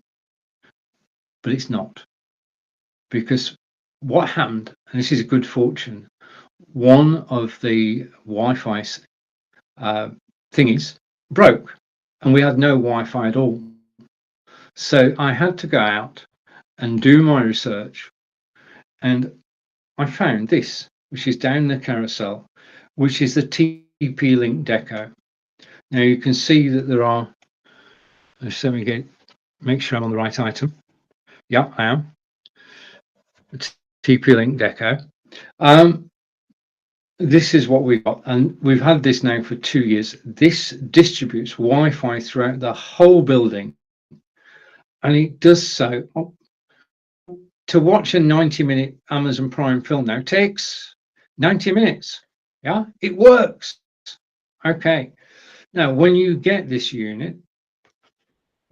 S1: but it's not, because what happened, and this is a good fortune, one of the Wi-Fi thingies broke, and we had no Wi-Fi at all. So I had to go out and do my research, and I found this, which is down the carousel, which is the TP-Link Deco. Now you can see that there are, let me get make sure I'm on the right item. Yeah, I am. TP-Link Deco. This is what we've got, and we've had this now for 2 years. This distributes Wi-Fi throughout the whole building, and it does so. To watch a 90-minute Amazon Prime film now takes 90 minutes. Yeah, it works. Okay. Now, when you get this unit,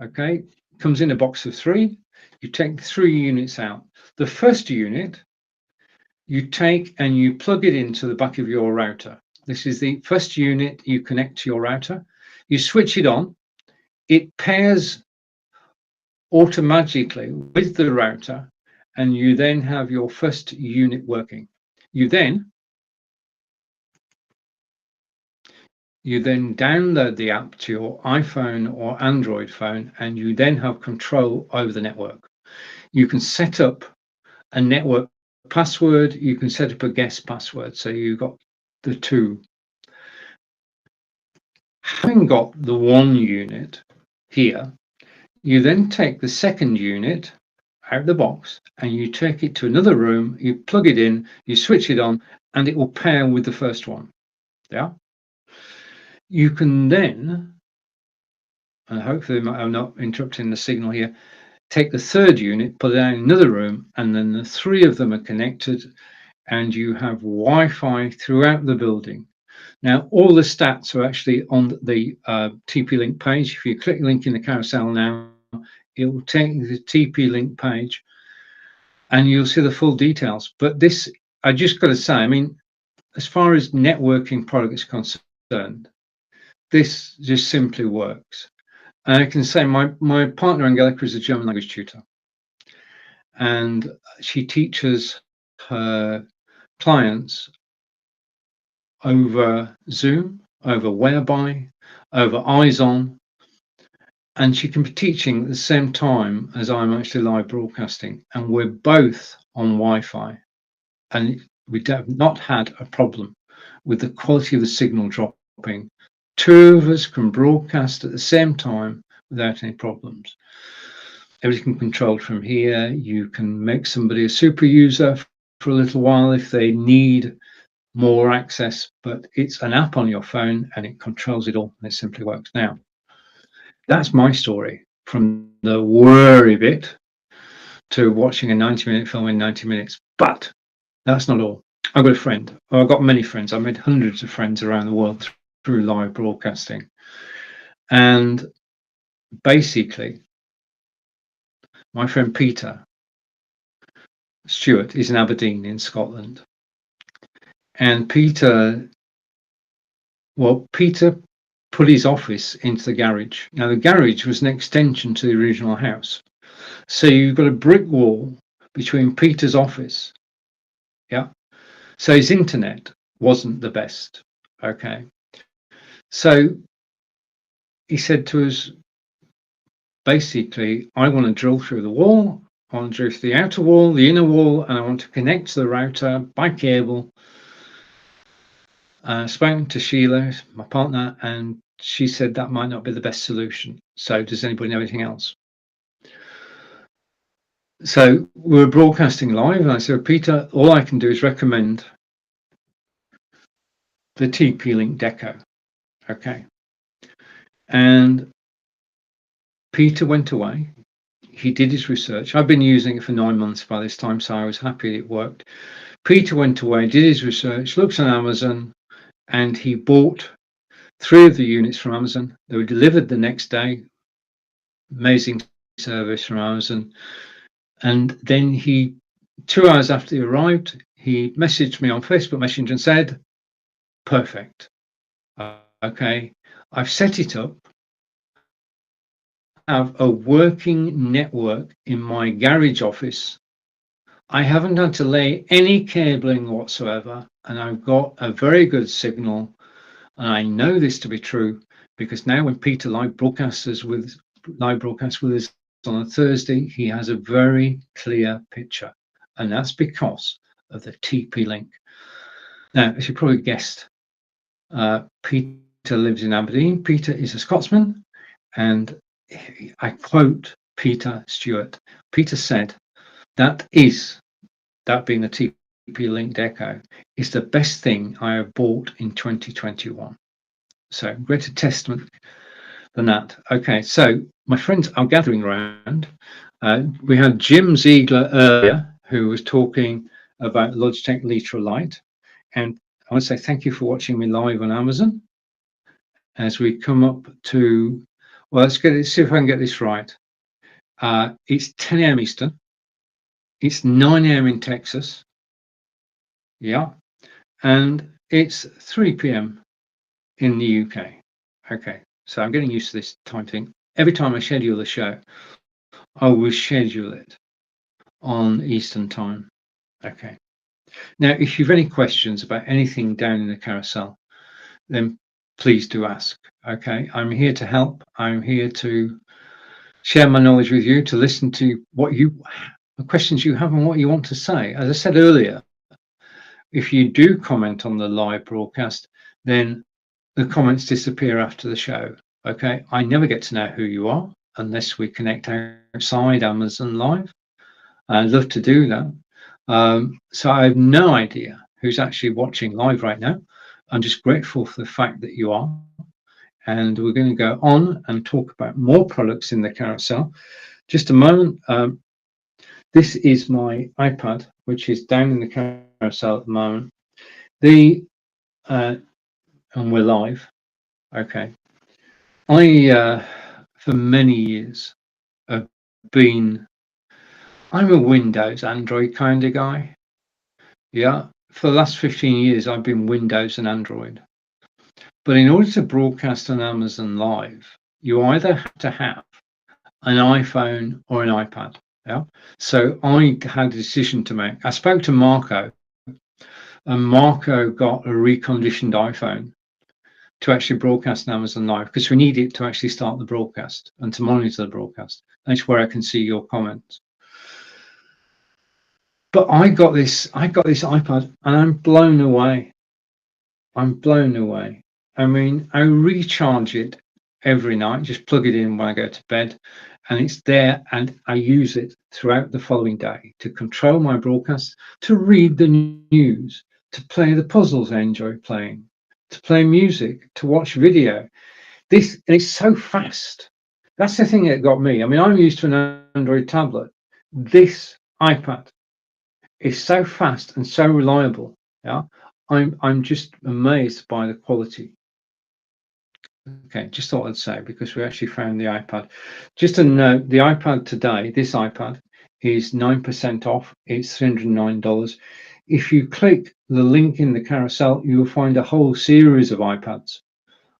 S1: okay, comes in a box of 3. You take 3 units out. The first unit, you take and you plug it into the back of your router. This is the first unit you connect to your router. You switch it on. It pairs automatically with the router, and you then have your first unit working. You then download the app to your iPhone or Android phone, and you then have control over the network. You can set up a network password, you can set up a guest password, so you've got the 2. Having got the 1 unit here, you then take the second unit out of the box and you take it to another room, you plug it in, you switch it on, and it will pair with the first one. Yeah. You can then, and hopefully I'm not interrupting the signal here, take the third unit, put it in another room, and then the 3 of them are connected, and you have Wi-Fi throughout the building. Now, all the stats are actually on the TP-Link page. If you click the link in the carousel now, it will take you to the TP-Link page, and you'll see the full details. But this, I just got to say, I mean, as far as networking product is concerned, this just simply works. And I can say my partner Angelica is a German language tutor, and she teaches her clients over Zoom, over Whereby, over Eyes On, and she can be teaching at the same time as I'm actually live broadcasting, and we're both on Wi-Fi, and we have not had a problem with the quality of the signal dropping. 2 of us can broadcast at the same time without any problems. Everything controlled from here. You can make somebody a super user for a little while if they need more access, but it's an app on your phone and it controls it all, and it simply works. Now, that's my story, from the worry bit to watching a 90-minute film in 90 minutes. But that's not all. I've got a friend. Well, I've got many friends. I've made hundreds of friends around the world through live broadcasting. And basically, my friend Peter Stewart is in Aberdeen in Scotland. And Peter put his office into the garage. Now, the garage was an extension to the original house. So you've got a brick wall between Peter's office. Yeah. So his internet wasn't the best. Okay. So he said to us, basically, I want to drill through the wall. I want to drill through the outer wall, the inner wall, and I want to connect to the router by cable. Spoken to Sheila, my partner, and she said that might not be the best solution. So does anybody know anything else? So we're broadcasting live, and I said, Peter, all I can do is recommend the TP-Link Deco. Okay. And Peter went away. He did his research. I've been using it for 9 months by this time, so I was happy it worked. Peter went away, did his research, looked on Amazon, and he bought 3 of the units from Amazon. They were delivered the next day. Amazing service from Amazon. And then 2 hours after he arrived, he messaged me on Facebook Messenger and said, perfect. Okay, I've set it up. I have a working network in my garage office. I haven't had to lay any cabling whatsoever, and I've got a very good signal. And I know this to be true because now when Peter live broadcasts with us on a Thursday, he has a very clear picture, and that's because of the TP-Link. Now, as you probably guessed, Peter lives in Aberdeen. Peter is a Scotsman, and I quote Peter Stewart. Peter said that being the TP-Linked Echo, is the best thing I have bought in 2021. So greater testament than that. Okay, so my friends are gathering around. We had Jim Ziegler earlier, who was talking about Logitech Litra Lite. And I want to say thank you for watching me live on Amazon. As we come up to, well, let's see if I can get this right. It's 10 a.m. Eastern. It's 9 a.m. in Texas. Yeah. And it's 3 p.m. in the UK. Okay. So I'm getting used to this time thing. Every time I schedule a show, I will schedule it on Eastern time. Okay. Now, if you've any questions about anything down in the carousel, then please do ask. Okay. I'm here to help. I'm here to share my knowledge with you, to listen to the questions you have and what you want to say. As I said earlier, if you do comment on the live broadcast, then the comments disappear after the show. Okay, I never get to know who you are unless we connect outside Amazon Live. I'd love to do that. So I have no idea who's actually watching live right now. I'm just grateful for the fact that you are. And we're going to go on and talk about more products in the carousel. Just a moment. This is my iPad, which is down in the carousel at the moment. And we're live. Okay. I, for many years, have I'm a Windows Android kind of guy. Yeah. For the last 15 years, I've been Windows and Android. But in order to broadcast on Amazon Live, you either have to have an iPhone or an iPad. Yeah. So I had a decision to make. I spoke to Marco, and Marco got a reconditioned iPhone to actually broadcast on Amazon Live, because we need it to actually start the broadcast and to monitor the broadcast. That's where I can see your comments. But I got this iPad and I'm blown away. I'm blown away. I mean, I recharge it every night, just plug it in when I go to bed, and it's there, and I use it throughout the following day to control my broadcast, to read the news, to play the puzzles I enjoy playing, to play music, to watch video. And it's so fast. That's the thing that got me. I mean, I'm used to an Android tablet. This iPad is so fast and so reliable. Yeah, I'm just amazed by the quality. Okay, just thought I'd say, because we actually found the iPad. Just a note, the iPad today, this iPad, is 9% off. It's $309. If you click the link in the carousel, you will find a whole series of iPads.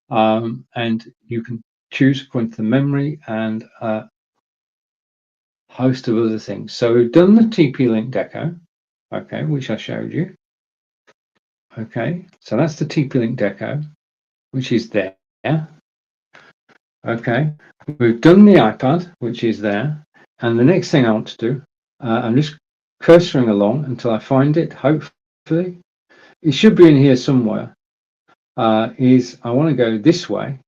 S1: And you can choose according to the memory and a host of other things. So we've done the TP-Linked Echo, okay, which I showed you. Okay, so that's the TP-Linked Echo, which is there. Okay, we've done the iPad, which is there. And the next thing I want to do, I'm just cursoring along until I find it, hopefully. It should be in here somewhere. Is I want to go this way,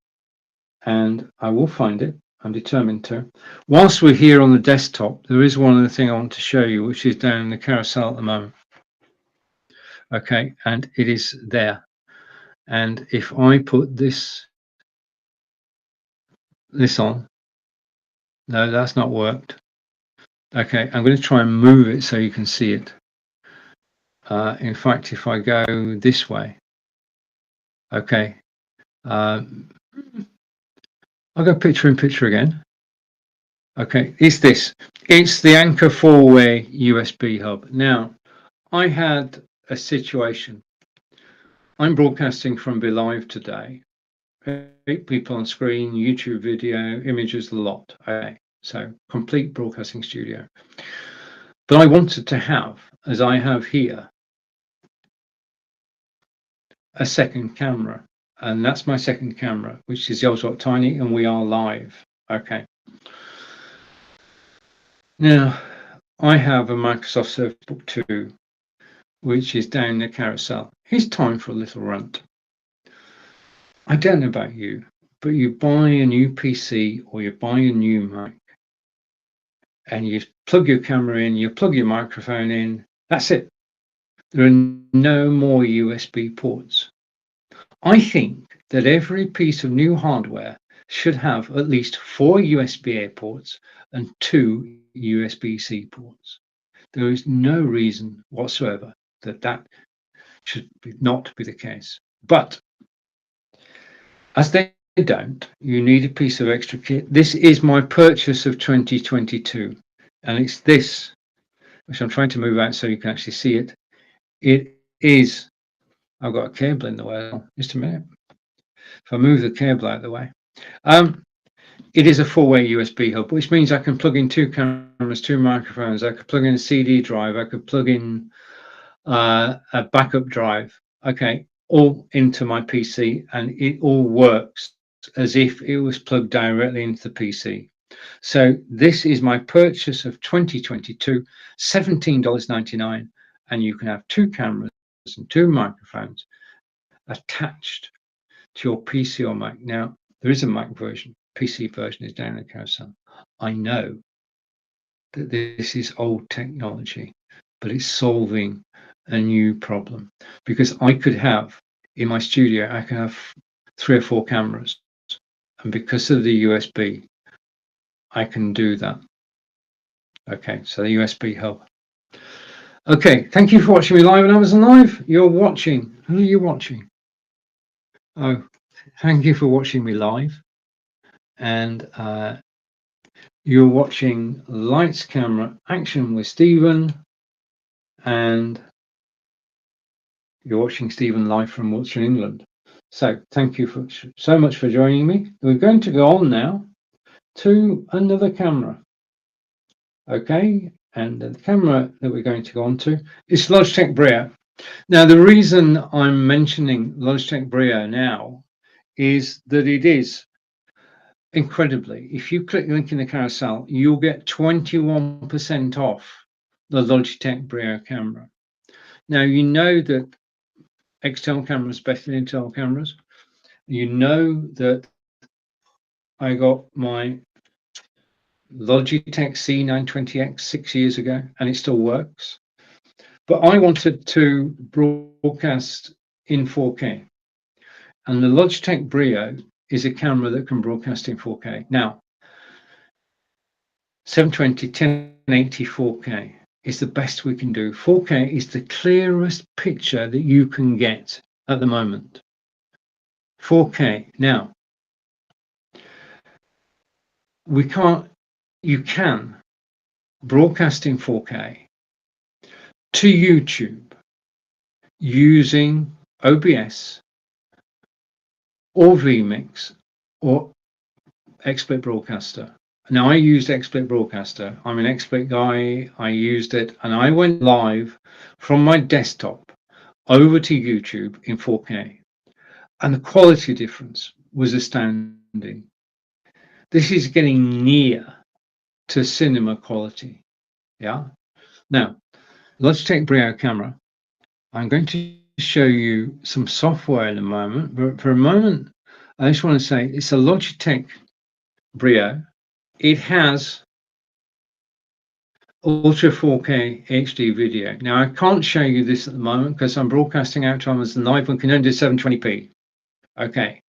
S1: and I will find it. I'm determined to. Whilst we're here on the desktop, there is one other thing I want to show you, which is down in the carousel at the moment. Okay, and it is there. And if I put this on, no, that's not worked. Okay, I'm going to try and move it so you can see it. In fact, if I go this way, okay, I'll go picture in picture again. Okay, it's this. It's the Anchor 4-way USB hub. Now, I had a situation. I'm broadcasting from Be Live today. 8 people on screen, YouTube video, images, a lot. Okay, so complete broadcasting studio. But I wanted to have, as I have here, a second camera. And that's my second camera, which is the Oswald Tiny, and we are live. Okay. Now, I have a Microsoft Surface Book 2, which is down the carousel. It's time for a little rant. I don't know about you, but you buy a new PC or you buy a new Mac, and you plug your camera in, you plug your microphone in, that's it. There are no more USB ports. I think that every piece of new hardware should have at least 4 USB-A ports and 2 USB-C ports. There is no reason whatsoever that should not be the case. But as they don't, you need a piece of extra kit. This is my purchase of 2022, and it's this, which I'm trying to move out so you can actually see it. It is, I've got a cable in the way. Just a minute. If I move the cable out of the way, it is a 4-way USB hub, which means I can plug in 2 cameras, 2 microphones. I could plug in a CD drive. I could plug in a backup drive. Okay, all into my PC, and it all works as if it was plugged directly into the PC. So this is my purchase of 2022, $17.99, and you can have 2 cameras and 2 microphones attached to your PC or Mac. Now, there is a Mac version. PC version is down in the carousel. I know that this is old technology, but it's solving a new problem, because I could have in my studio, I can have 3 or 4 cameras, and because of the USB, I can do that. Okay, so the USB hub. Okay, thank you for watching me live on Amazon Live. You're watching. Who are you watching? Oh, thank you for watching me live. And you're watching Lights, Camera, Action with Stephen. And you're watching Stephen live from Wiltshire, England. So thank you so much for joining me. We're going to go on now to another camera. Okay, and the camera that we're going to go on to is Logitech Brio. Now, the reason I'm mentioning Logitech Brio now is that it is incredibly, if you click the link in the carousel, you'll get 21% off the Logitech Brio camera. Now, you know that external cameras are better than internal cameras. You know that I got my Logitech C920X 6 years ago, and it still works. But I wanted to broadcast in 4K, and the Logitech Brio is a camera that can broadcast in 4K. Now, 720, 1080, 4K is the best we can do. 4K is the clearest picture that you can get at the moment. 4K. Now, you can broadcast in 4K to YouTube using OBS or vMix or XSplit Broadcaster. Now, I used XSplit Broadcaster. I'm an XSplit guy. I used it, and I went live from my desktop over to YouTube in 4K, and the quality difference was astounding. This is getting near to cinema quality. Yeah. Now, Logitech Brio camera. I'm going to show you some software in a moment, but for a moment, I just want to say it's a Logitech Brio. It has Ultra 4K HD video. Now, I can't show you this at the moment because I'm broadcasting out to Amazon Live and can only do 720p. Okay,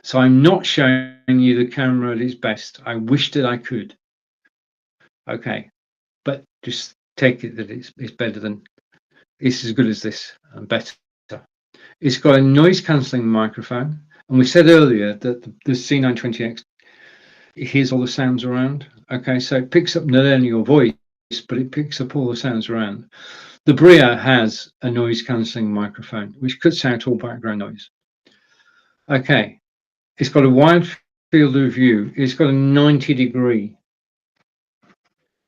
S1: so I'm not showing you the camera at its best. I wish that I could. Okay, but just take it that it's better than, it's as good as this and better. It's got a noise cancelling microphone, and we said earlier that the C920X, it hears all the sounds around. Okay, so it picks up not only your voice, but it picks up all the sounds around. The Brio has a noise cancelling microphone, which cuts out all background noise. Okay, it's got a wide field of view. It's got a 90-degree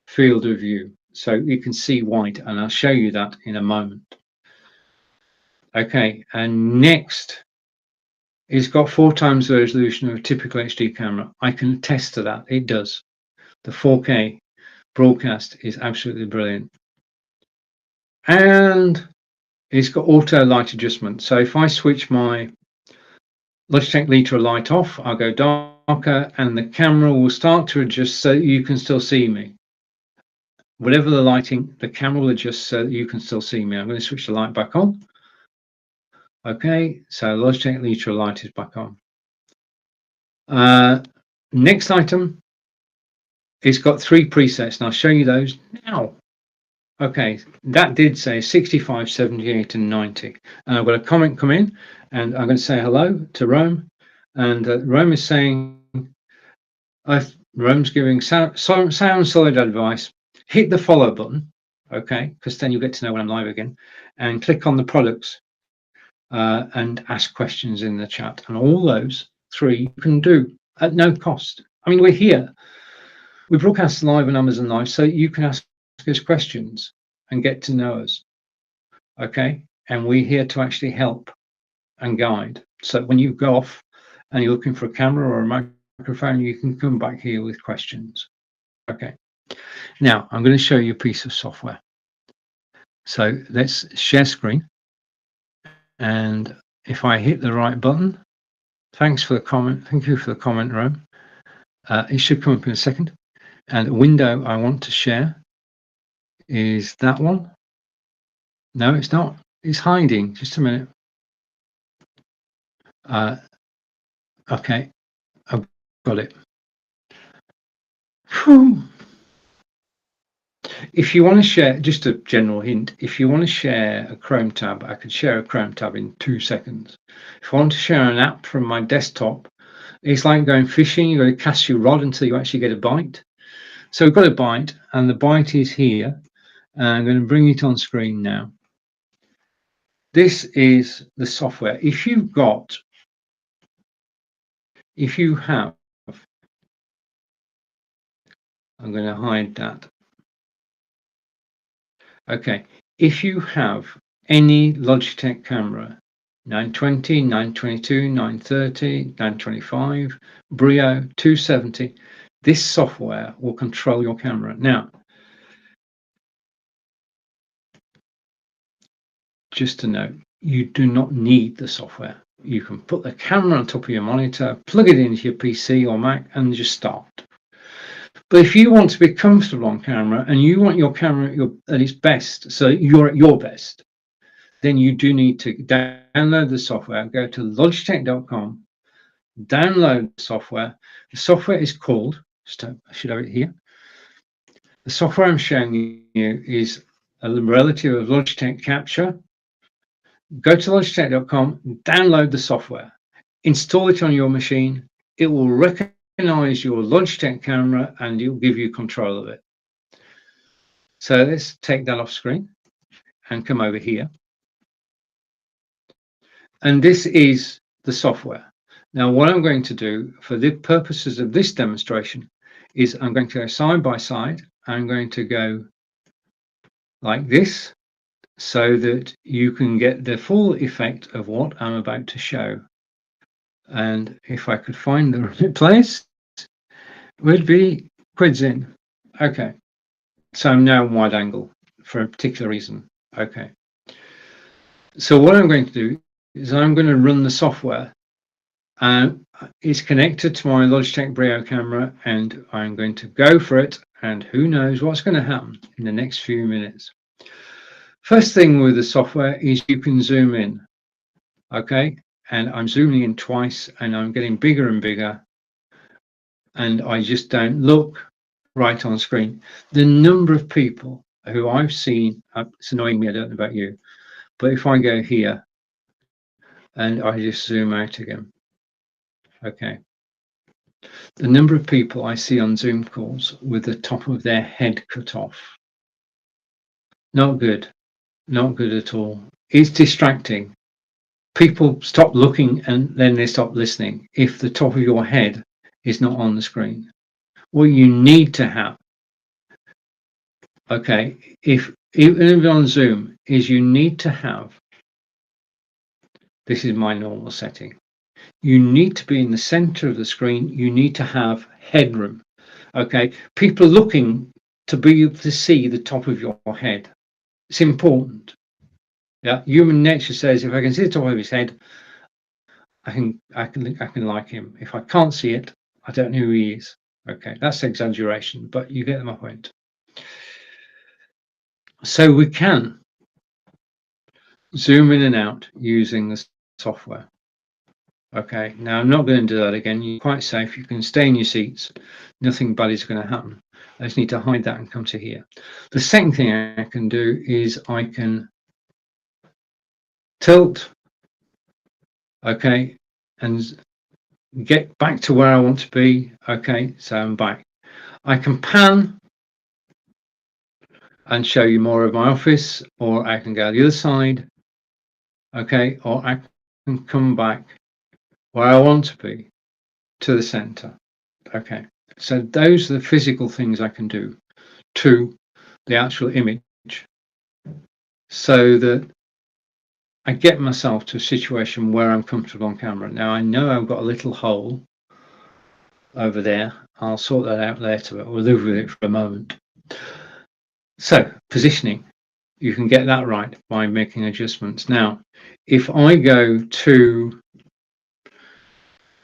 S1: field of view, so you can see wide, and I'll show you that in a moment. Okay, and next, it's got 4 times the resolution of a typical HD camera. I can attest to that. It does. The 4K broadcast is absolutely brilliant. And it's got auto light adjustment. So if I switch my Logitech Litra light off, I'll go darker, and the camera will start to adjust so you can still see me. whatever the lighting, the camera will adjust so that you can still see me. I'm going to switch the light back on. Okay, so Logitech Litra light is back on. Next item, it's got 3 presets, and I'll show you those now. Okay, that did say 65, 78, and 90. And I've got a comment come in, and I'm going to say hello to Rome. And Rome is saying, Rome's giving sound solid advice. Hit the follow button, okay, because then you'll get to know when I'm live again, and click on the products and ask questions in the chat. And all those 3 you can do at no cost. I mean, we're here. We broadcast live on Amazon Live, so you can ask us questions and get to know us, okay? And we're here to actually help and guide. So when you go off and you're looking for a camera or a microphone, you can come back here with questions. Okay. Now I'm going to show you a piece of software. So let's share screen. And if I hit the right button, thanks for the comment. Thank you for the comment, Rome. It should come up in a second. And the window I want to share is that one. No, it's not. It's hiding. Just a minute. Okay, I've got it. Whew. If you want to share, just a general hint, if you want to share a Chrome tab, I could share a Chrome tab in 2 seconds. If I want to share an app from my desktop, it's like going fishing. You've got to cast your rod until you actually get a bite. So we've got a bite, and the bite is here. And I'm going to bring it on screen now. This is the software. If you have, I'm going to hide that. Okay, if you have any Logitech camera, 920, 922, 930, 925, Brio, 270, this software will control your camera. Now, just to note, you do not need the software. You can put the camera on top of your monitor, plug it into your PC or Mac, and just start. But if you want to be comfortable on camera and you want your camera at its best, so you're at your best, then you do need to download the software. Go to logitech.com, download the software. The software is called, I should have it here. The software I'm showing you is a relative of Logitech Capture. Go to logitech.com, download the software, install it on your machine. It will recognize your Logitech camera and it will give you control of it. So let's take that off screen and come over here. And this is the software. Now, what I'm going to do for the purposes of this demonstration is I'm going to go side by side. I'm going to go like this so that you can get the full effect of what I'm about to show. And if I could find the right place, it would be quids in. Okay. So I'm now wide angle for a particular reason. Okay. So what I'm going to do is I'm going to run the software. It's connected to my Logitech Brio camera, and I'm going to go for it. And who knows what's going to happen in the next few minutes. First thing with the software is you can zoom in. Okay. And I'm zooming in twice, and I'm getting bigger and bigger. And I just don't look right on screen. The number of people who I've seen, it's annoying me, I don't know about you, but if I go here and I just zoom out again, okay, the number of people I see on Zoom calls with the top of their head cut off, not good, not good at all. It's distracting. People stop looking and then they stop listening if the top of your head is not on the screen. What you need to have, okay, even on Zoom, is you need to have, this is my normal setting, you need to be in the center of the screen. You need to have headroom. Okay, people are looking to be able to see the top of your head. It's important. Yeah, human nature says if I can see the top of his head, I can like him. If I can't see it, I don't know who he is. Okay, that's exaggeration, but you get my point. So we can zoom in and out using the software. Okay, now I'm not going to do that again. You're quite safe. You can stay in your seats. Nothing bad is going to happen. I just need to hide that and come to here. The second thing I can do is I can tilt, okay, and get back to where I want to be. Okay, so I'm back. I can pan and show you more of my office, or I can go the other side. Okay, or I can come back where I want to be, to the center. Okay, so those are the physical things I can do to the actual image, so that I get myself to a situation where I'm comfortable on camera. Now I know I've got a little hole over there. I'll sort that out later, but we'll live with it for a moment. So positioning, you can get that right by making adjustments. Now, if I go to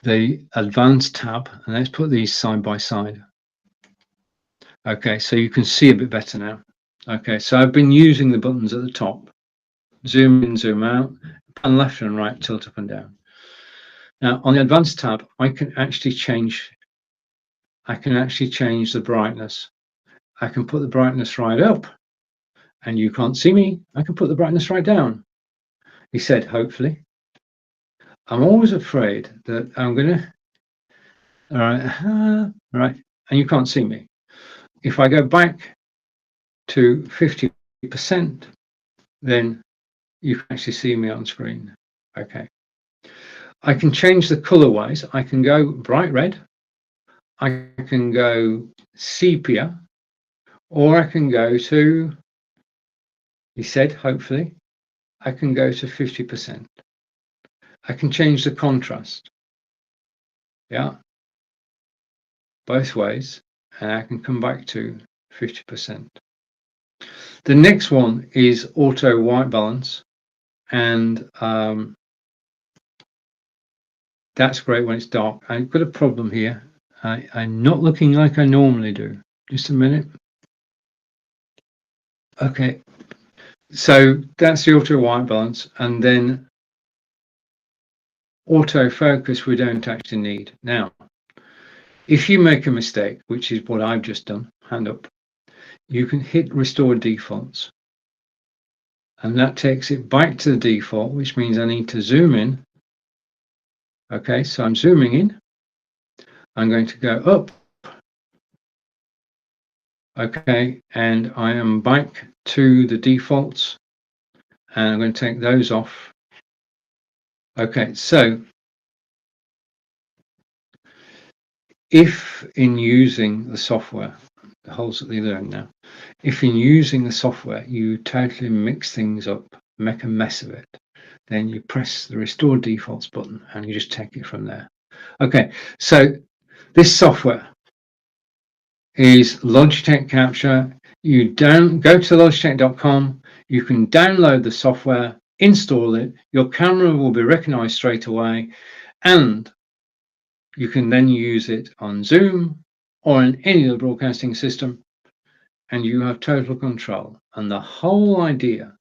S1: the advanced tab, and let's put these side by side. Okay, so you can see a bit better now. Okay, so I've been using the buttons at the top, zoom in, zoom out, and left and right, tilt up and down. Now on the advanced tab, I can actually change the brightness. I can put the brightness right up, and you can't see me. I can put the brightness right down. He said, hopefully. I'm always afraid that I'm gonna, all right, and you can't see me. If I go back to 50%, then you can actually see me on screen. Okay. I can change the colorways. I can go bright red, I can go sepia, or I can go to, he said, hopefully, I can go to 50%. I can change the contrast. Yeah. Both ways, and I can come back to 50%. The next one is auto white balance, and that's great when it's dark. I've got a problem here. I'm not looking like I normally do. Just a minute. Okay, so that's the auto white balance, and then auto focus we don't actually need. Now, if you make a mistake, which is what I've just done, hand up, you can hit restore defaults, and that takes it back to the default, which means I need to zoom in. Okay, so I'm zooming in. I'm going to go up. Okay, and I am back to the defaults, and I'm going to take those off. Okay, so if in using the software, the holes at the other end now, if in using the software you totally mix things up, make a mess of it, then you press the restore defaults button and you just take it from there. Okay, so this software is Logitech Capture. You go to logitech.com, you can download the software, install it, your camera will be recognized straight away, and you can then use it on Zoom or in any other broadcasting system, and you have total control. And the whole idea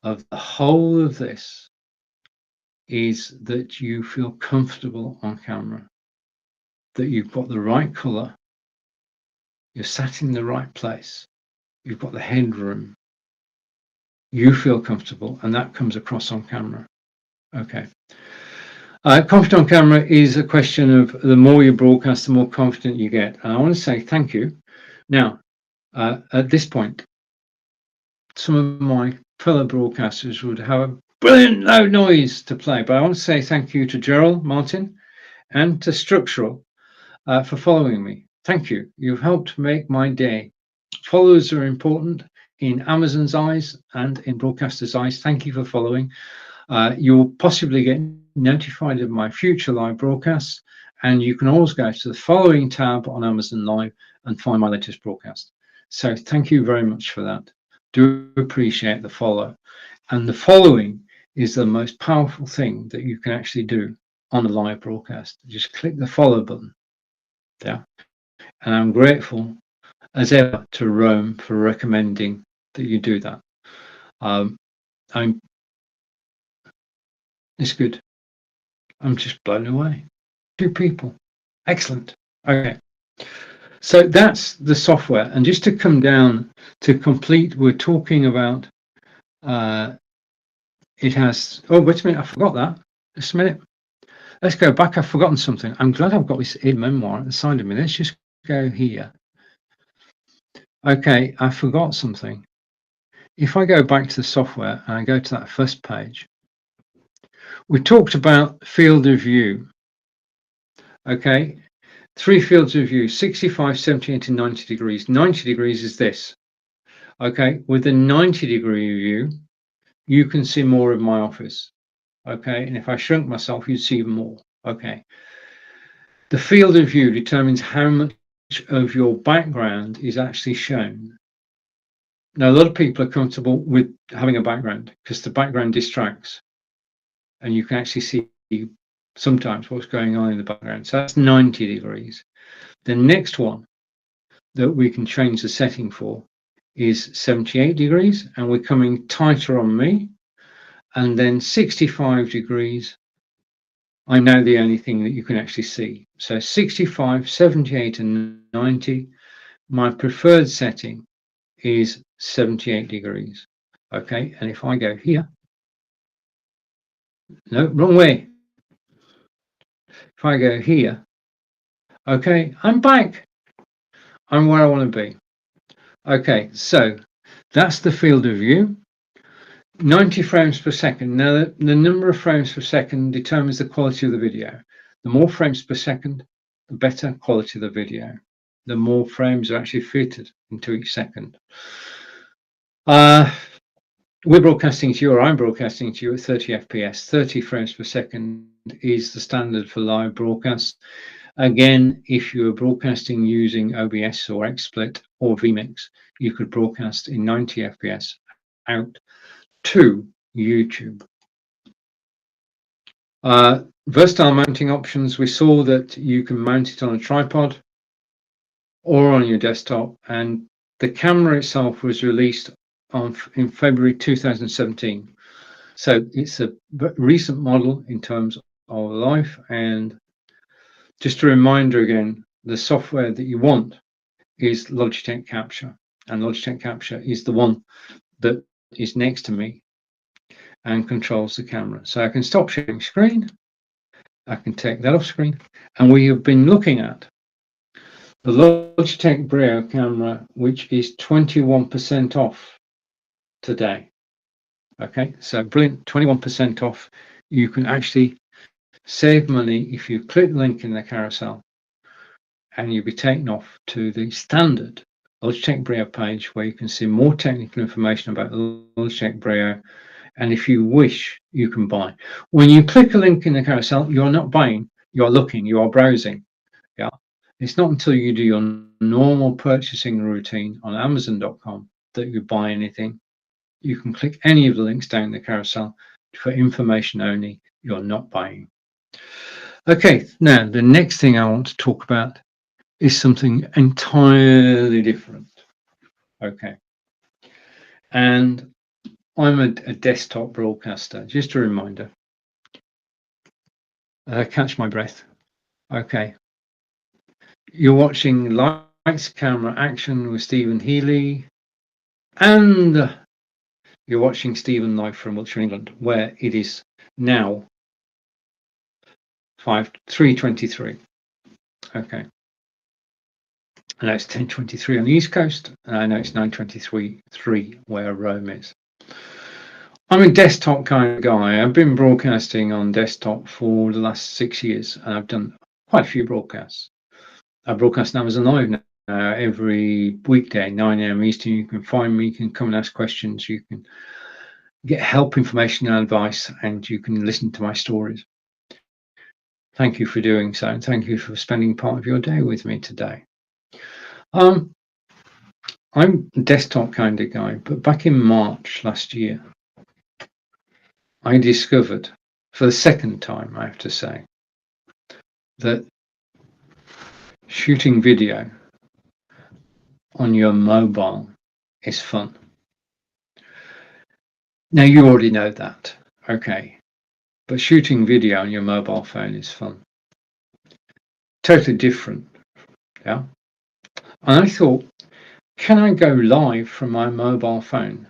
S1: of the whole of this is that you feel comfortable on camera, that you've got the right color, you're sat in the right place, you've got the headroom, you feel comfortable, and that comes across on camera. Okay. Confident on camera is a question of the more you broadcast, the more confident you get. And I want to say thank you. Now, at this point, some of my fellow broadcasters would have a brilliant loud noise to play, but I want to say thank you to Gerald Martin and to Structural for following me. Thank you. You've helped make my day. Followers are important in Amazon's eyes and in broadcasters' eyes. Thank you for following. You'll possibly get notified of my future live broadcasts, and you can always go to the following tab on Amazon Live and find my latest broadcast. So thank you very much for that. Do appreciate the follow. And the following is the most powerful thing that you can actually do on a live broadcast. Just click the follow button. Yeah. And I'm grateful as ever to Rome for recommending that you do that. It's good. I'm just blown away. 2 people. Excellent. Okay. So that's the software. And just to come down to complete, we're talking about it has, oh, wait a minute, I forgot that. Just a minute. Let's go back. I've forgotten something. I'm glad I've got this in memoir at the side of me. Let's just go here. Okay, I forgot something. If I go back to the software and I go to that first page, we talked about field of view. Okay, 3 fields of view, 65, 78 and 90 degrees. 90 degrees is this. Okay, with a 90-degree view, you can see more of my office. Okay, and if I shrunk myself, you'd see even more. Okay. The field of view determines how much of your background is actually shown. Now, a lot of people are comfortable with having a background because the background distracts and you can actually see sometimes what's going on in the background. So that's 90 degrees. The next one that we can change the setting for is 78 degrees, and we're coming tighter on me. And then 65 degrees, I'm now the only thing that you can actually see. So 65, 78 and 90, my preferred setting is 78 degrees. Okay, and if I go here, no, wrong way. If I go here, okay, I'm back. I'm where I want to be. Okay, so that's the field of view. 90 frames per second. Now, the number of frames per second determines the quality of the video. The more frames per second, the better quality of the video. The more frames are actually fitted into each second. We're broadcasting to you, or I'm broadcasting to you at 30 FPS. 30 frames per second is the standard for live broadcasts. Again, if you are broadcasting using OBS or XSplit or vMix, you could broadcast in 90 FPS out to YouTube. Versatile mounting options. We saw that you can mount it on a tripod or on your desktop, and the camera itself was released in February 2017. So it's a recent model in terms of life. And just a reminder again, the software that you want is Logitech Capture, and Logitech Capture is the one that is next to me and controls the camera. So I can stop sharing screen, I can take that off screen, and we have been looking at the Logitech Brio camera, which is 21% off today. Okay, so brilliant, 21% off. You can actually save money if you click the link in the carousel, and you'll be taken off to the standard Logitech Brio page where you can see more technical information about the Logitech Brio. And if you wish, you can buy. When you click a link in the carousel, you're not buying, you're looking, you are browsing. Yeah, it's not until you do your normal purchasing routine on Amazon.com that you buy anything. You can click any of the links down the carousel for information only. You're not buying. Okay, now the next thing I want to talk about is something entirely different. Okay, and I'm a desktop broadcaster. Just a reminder. Catch my breath. Okay, you're watching Lights, Camera, Action with Stephen Healy, and you're watching Stephen live from Wiltshire, England, where it is now 3:23. Okay. I know it's 10:23 on the East Coast, and I know it's 9:23 where Rome is. I'm a desktop kind of guy. I've been broadcasting on desktop for the last 6 years, and I've done quite a few broadcasts. I broadcast on Amazon Live now every weekday, 9 a.m. Eastern. You can find me, you can come and ask questions, you can get help, information, and advice, and you can listen to my stories. Thank you for doing so, and thank you for spending part of your day with me today. I'm a desktop kind of guy, but back in March last year, I discovered, for the second time, I have to say, that shooting video on your mobile is fun. Now you already know that, okay, but shooting video on your mobile phone is fun. Totally different, yeah. And I thought, can I go live from my mobile phone?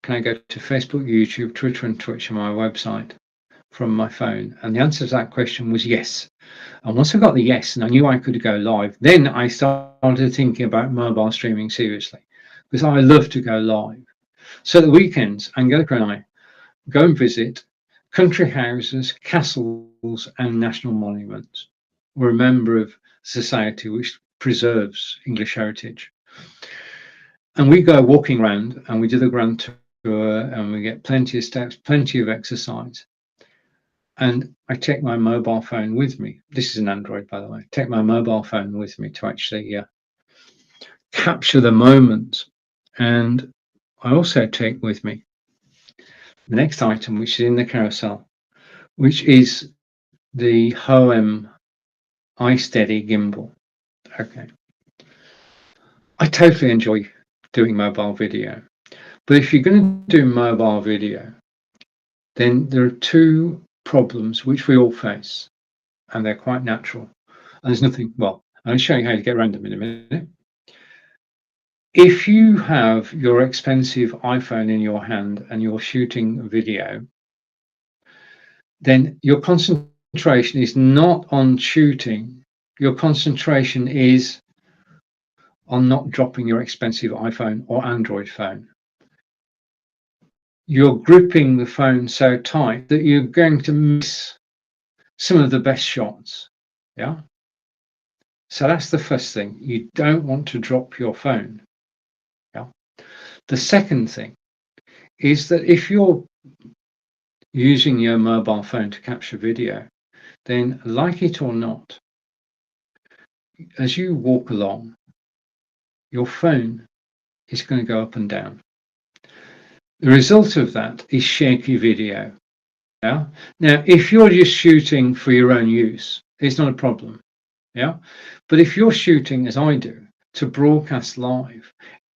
S1: Can I go to Facebook, YouTube, Twitter, and Twitch on my website from my phone? And the answer to that question was yes. And once I got the yes, and I knew I could go live, then I started thinking about mobile streaming seriously, because I love to go live. So at the weekends, Angelica and I go and visit country houses, castles, and national monuments. We're a member of society which preserves English heritage. And we go walking around and we do the grand tour and we get plenty of steps, plenty of exercise. And I take my mobile phone with me. This is an Android, by the way. Take my mobile phone with me to actually capture the moment. And I also take with me the next item, which is in the carousel, which is the Hohem iSteady gimbal. Okay. I totally enjoy doing mobile video. But if you're going to do mobile video, then there are two problems which we all face, and they're quite natural. And there's nothing, well, I'll show you how to get around them in a minute. If you have your expensive iPhone in your hand and you're shooting video, then your concentration is not on shooting. Your concentration is on not dropping your expensive iPhone or Android phone. You're gripping the phone so tight that you're going to miss some of the best shots. Yeah. So that's the first thing. You don't want to drop your phone. Yeah. The second thing is that if you're using your mobile phone to capture video, then like it or not, as you walk along, your phone is going to go up and down. The result of that is shaky video. Yeah. Now, if you're just shooting for your own use, it's not a problem. Yeah. But if you're shooting, as I do, to broadcast live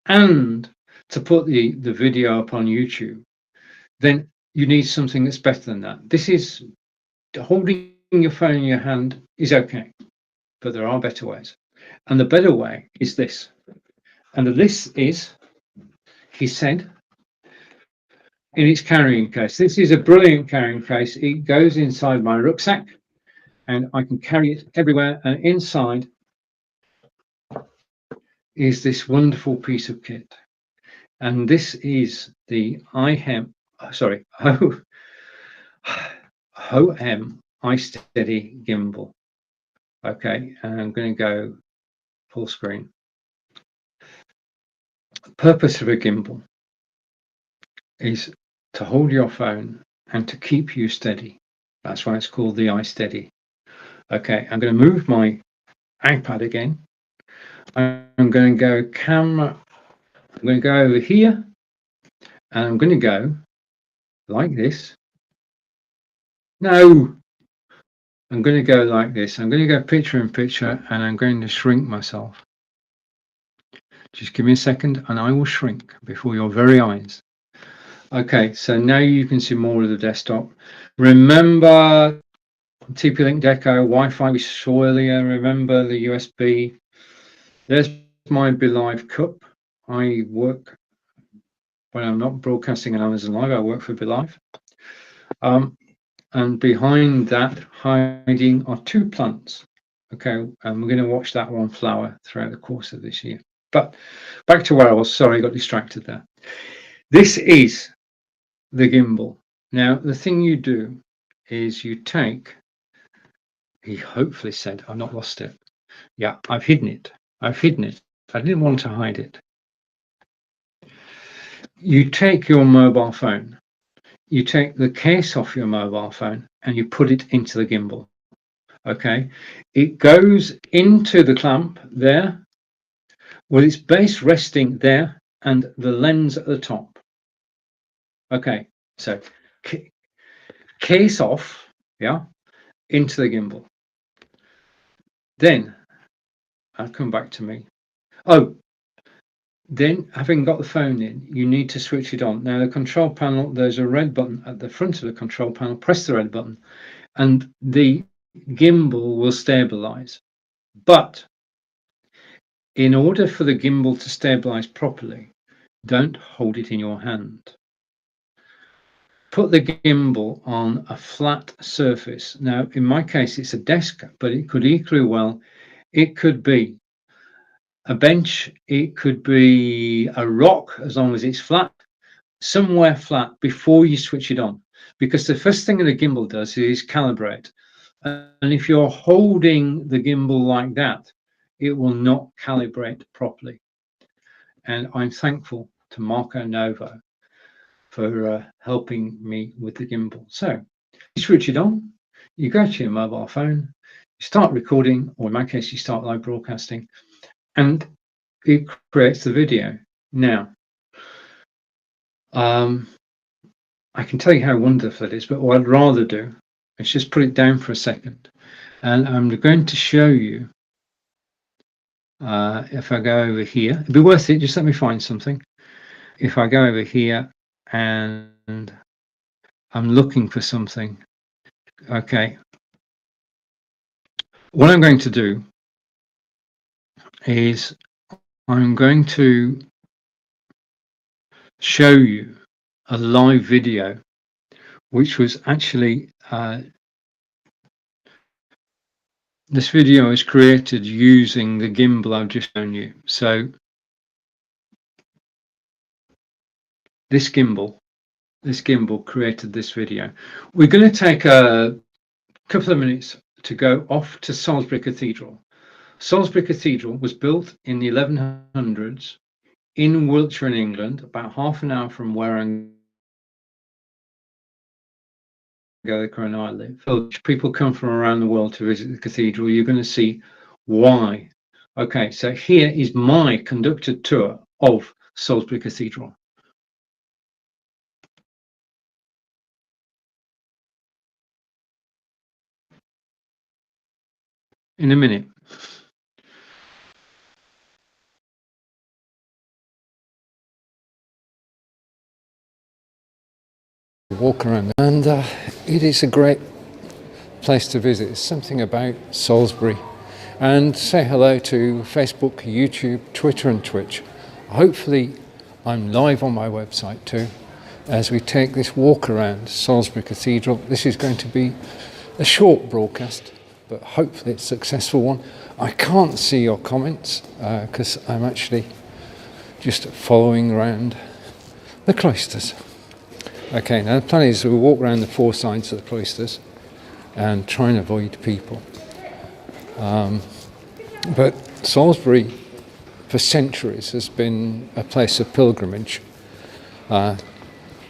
S1: and to put the video up on YouTube, then you need something that's better than that. This is holding your phone in your hand is okay, but there are better ways. And the better way is this. And this is, he said, in its carrying case. This is a brilliant carrying case. It goes inside my rucksack and I can carry it everywhere. And inside is this wonderful piece of kit. And this is the Hohem iSteady gimbal. Okay, and I'm going to go full screen. The purpose of a gimbal is to hold your phone and to keep you steady. That's why it's called the iSteady. Okay, I'm going to move my iPad again. I'm going to go camera. I'm going to go over here and I'm going to go like this. No, I'm going to go like this. I'm going to go picture in picture and I'm going to shrink myself. Just give me a second and I will shrink before your very eyes. Okay, so now you can see more of the desktop. Remember TP-Link Deco, Wi-Fi we saw earlier. Remember the USB. There's my BeLive cup. I work, when I'm not broadcasting on Amazon Live, I work for BeLive. And behind that, hiding are two plants. Okay, and we're going to watch that one flower throughout the course of this year. But back to where I was. Sorry, I got distracted there. This is the gimbal. Now, the thing you do is you take, he hopefully said, I've not lost it. Yeah, I've hidden it. I've hidden it. I didn't want to hide it. You take your mobile phone, you take the case off your mobile phone and you put it into the gimbal. Okay, it goes into the clamp there with its base resting there and the lens at the top. Okay, so case off, yeah, into the gimbal. Then I'll come back to me. Oh, Then, having got the phone in, you need to switch it on. Now, the control panel, there's a red button at the front of the control panel. Press the red button and the gimbal will stabilize. But in order for the gimbal to stabilize properly, don't hold it in your hand. Put the gimbal on a flat surface. Now, in my case, it's a desk, but it could equally well, it could be a bench, it could be a rock, as long as it's flat, somewhere flat before you switch it on. Because the first thing the gimbal does is calibrate. And if you're holding the gimbal like that, it will not calibrate properly. And I'm thankful to Marco Novo for helping me with the gimbal. So you switch it on, you go to your mobile phone, you start recording, or in my case, you start live broadcasting, and it creates the video. Now, I can tell you how wonderful it is, but what I'd rather do is just put it down for a second. And I'm going to show you, if I go over here, it'd be worth it, just let me find something. If I go over here and I'm looking for something, okay. What I'm going to do is I'm going to show you a live video, which was actually, this video is created using the gimbal I've just shown you. So this gimbal created this video. We're going to take a couple of minutes to go off to Salisbury Cathedral. Salisbury Cathedral was built in the 1100s in Wiltshire in England, about half an hour from where Angelica and I live. People come from around the world to visit the cathedral. You're going to see why. Okay, so here is my conducted tour of Salisbury Cathedral. In a minute. Walk around, and it is a great place to visit. There's something about Salisbury. And say hello to Facebook, YouTube, Twitter and Twitch. Hopefully I'm live on my website too as we take this walk around Salisbury Cathedral. This is going to be a short broadcast, but hopefully it's a successful one. I can't see your comments because I'm actually just following around the cloisters. Okay, now the plan is we'll walk around the four sides of the cloisters and try and avoid people. But Salisbury for centuries has been a place of pilgrimage,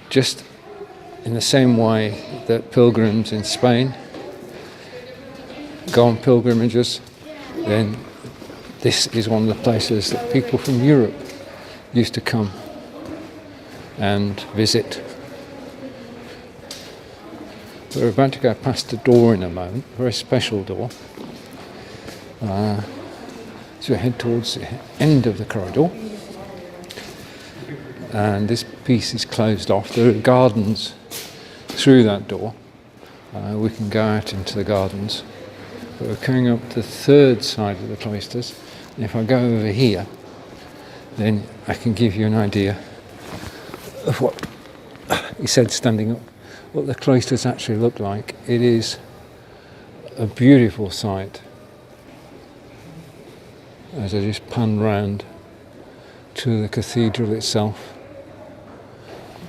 S1: just in the same way that pilgrims in Spain go on pilgrimages. Then this is one of the places that people from Europe used to come and visit. We're about to go past a door in a moment, a very special door. So we head towards the end of the corridor. And this piece is closed off. There are gardens through that door. We can go out into the gardens. But we're coming up the third side of the cloisters. And if I go over here, then I can give you an idea of what he said standing up, what the cloisters actually look like. It is a beautiful sight. As I just pan round to the cathedral itself,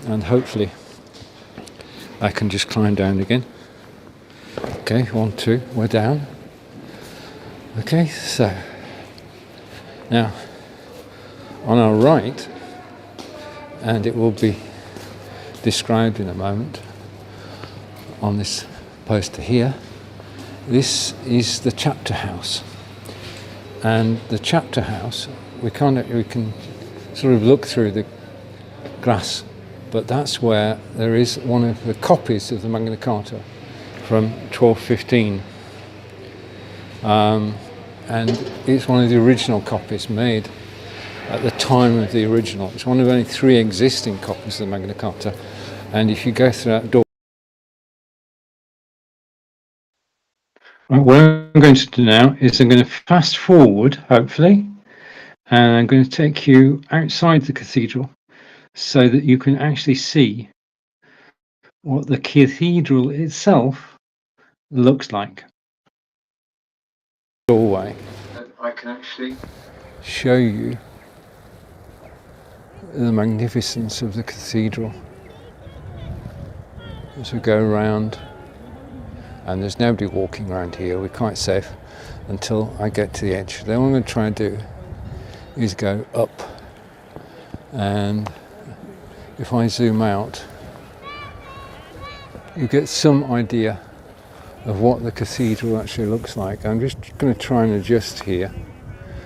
S1: and hopefully I can just climb down again. Okay, 1, 2, we're down. Okay, so now on our right, and it will be described in a moment on this poster here, this is the chapter house. And the chapter house, we can sort of look through the glass, but that's where there is one of the copies of the Magna Carta from 1215. And it's one of the original copies made
S2: at the time of the original. It's one of only 3 existing copies of the Magna Carta, and if you go through that door.
S1: What I'm going to do now is I'm going to fast forward, hopefully, and I'm going to take you outside the cathedral so that you can actually see what the cathedral itself looks like.
S2: Doorway.
S1: I can actually
S2: Show you the magnificence of the cathedral as we go around, and there's nobody walking around here. We're quite safe until I get to the edge. Then what I'm going to try and do is go up, and if I zoom out you get some idea of what the cathedral actually looks like. I'm just going to try and adjust here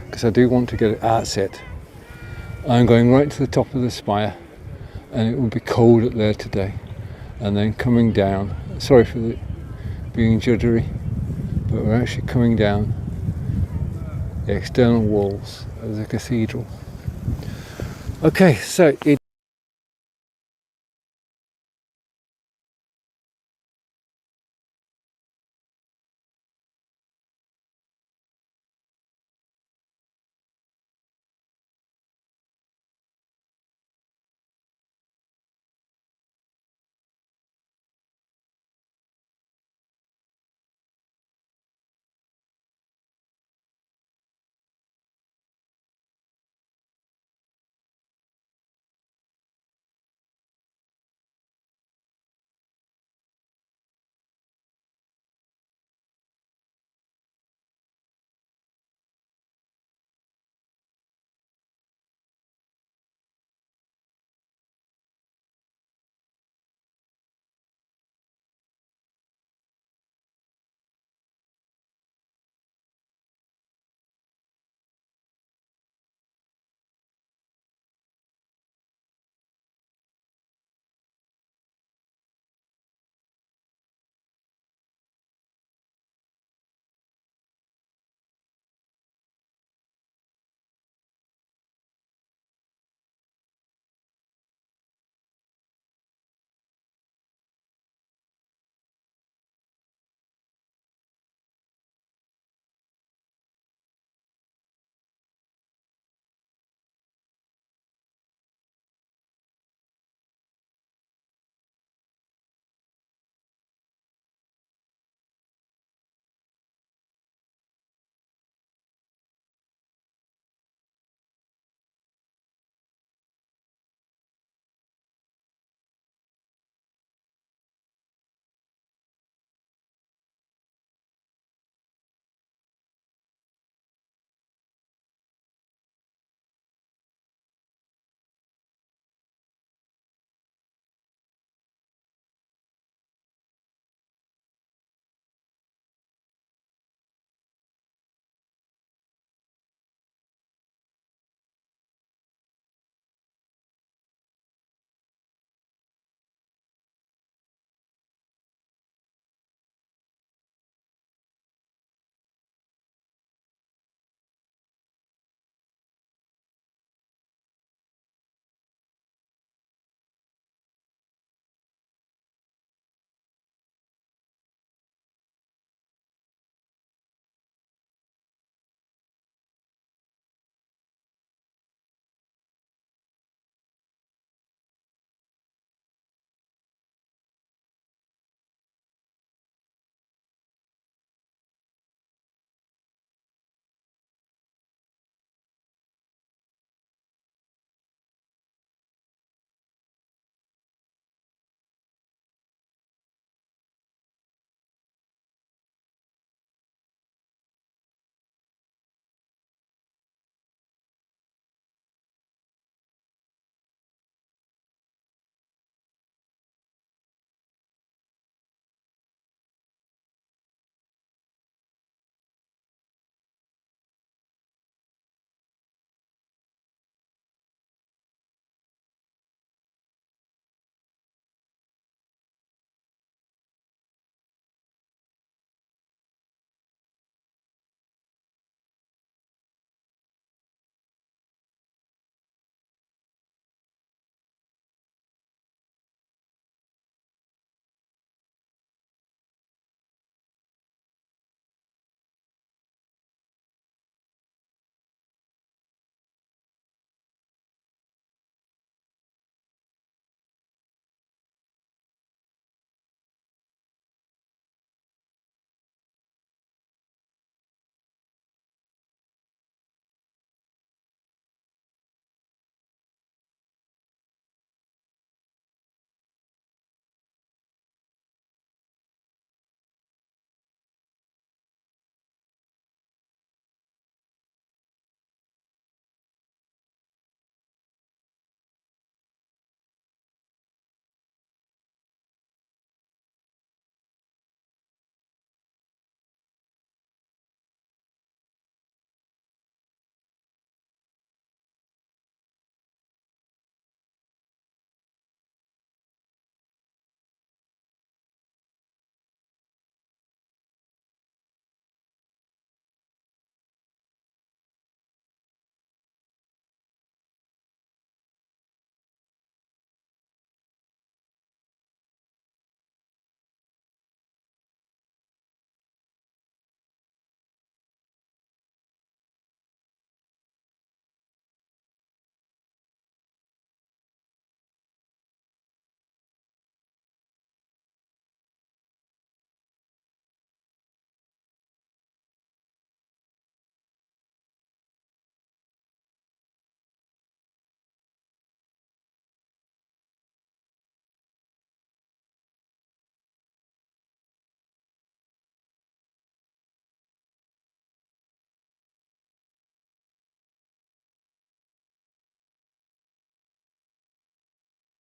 S2: because I do want to get it. That's it. I'm going right to the top of the spire, and it will be cold up there today, and then coming down. Sorry for being juddery, but we're actually coming down the external walls of the cathedral. Okay, so it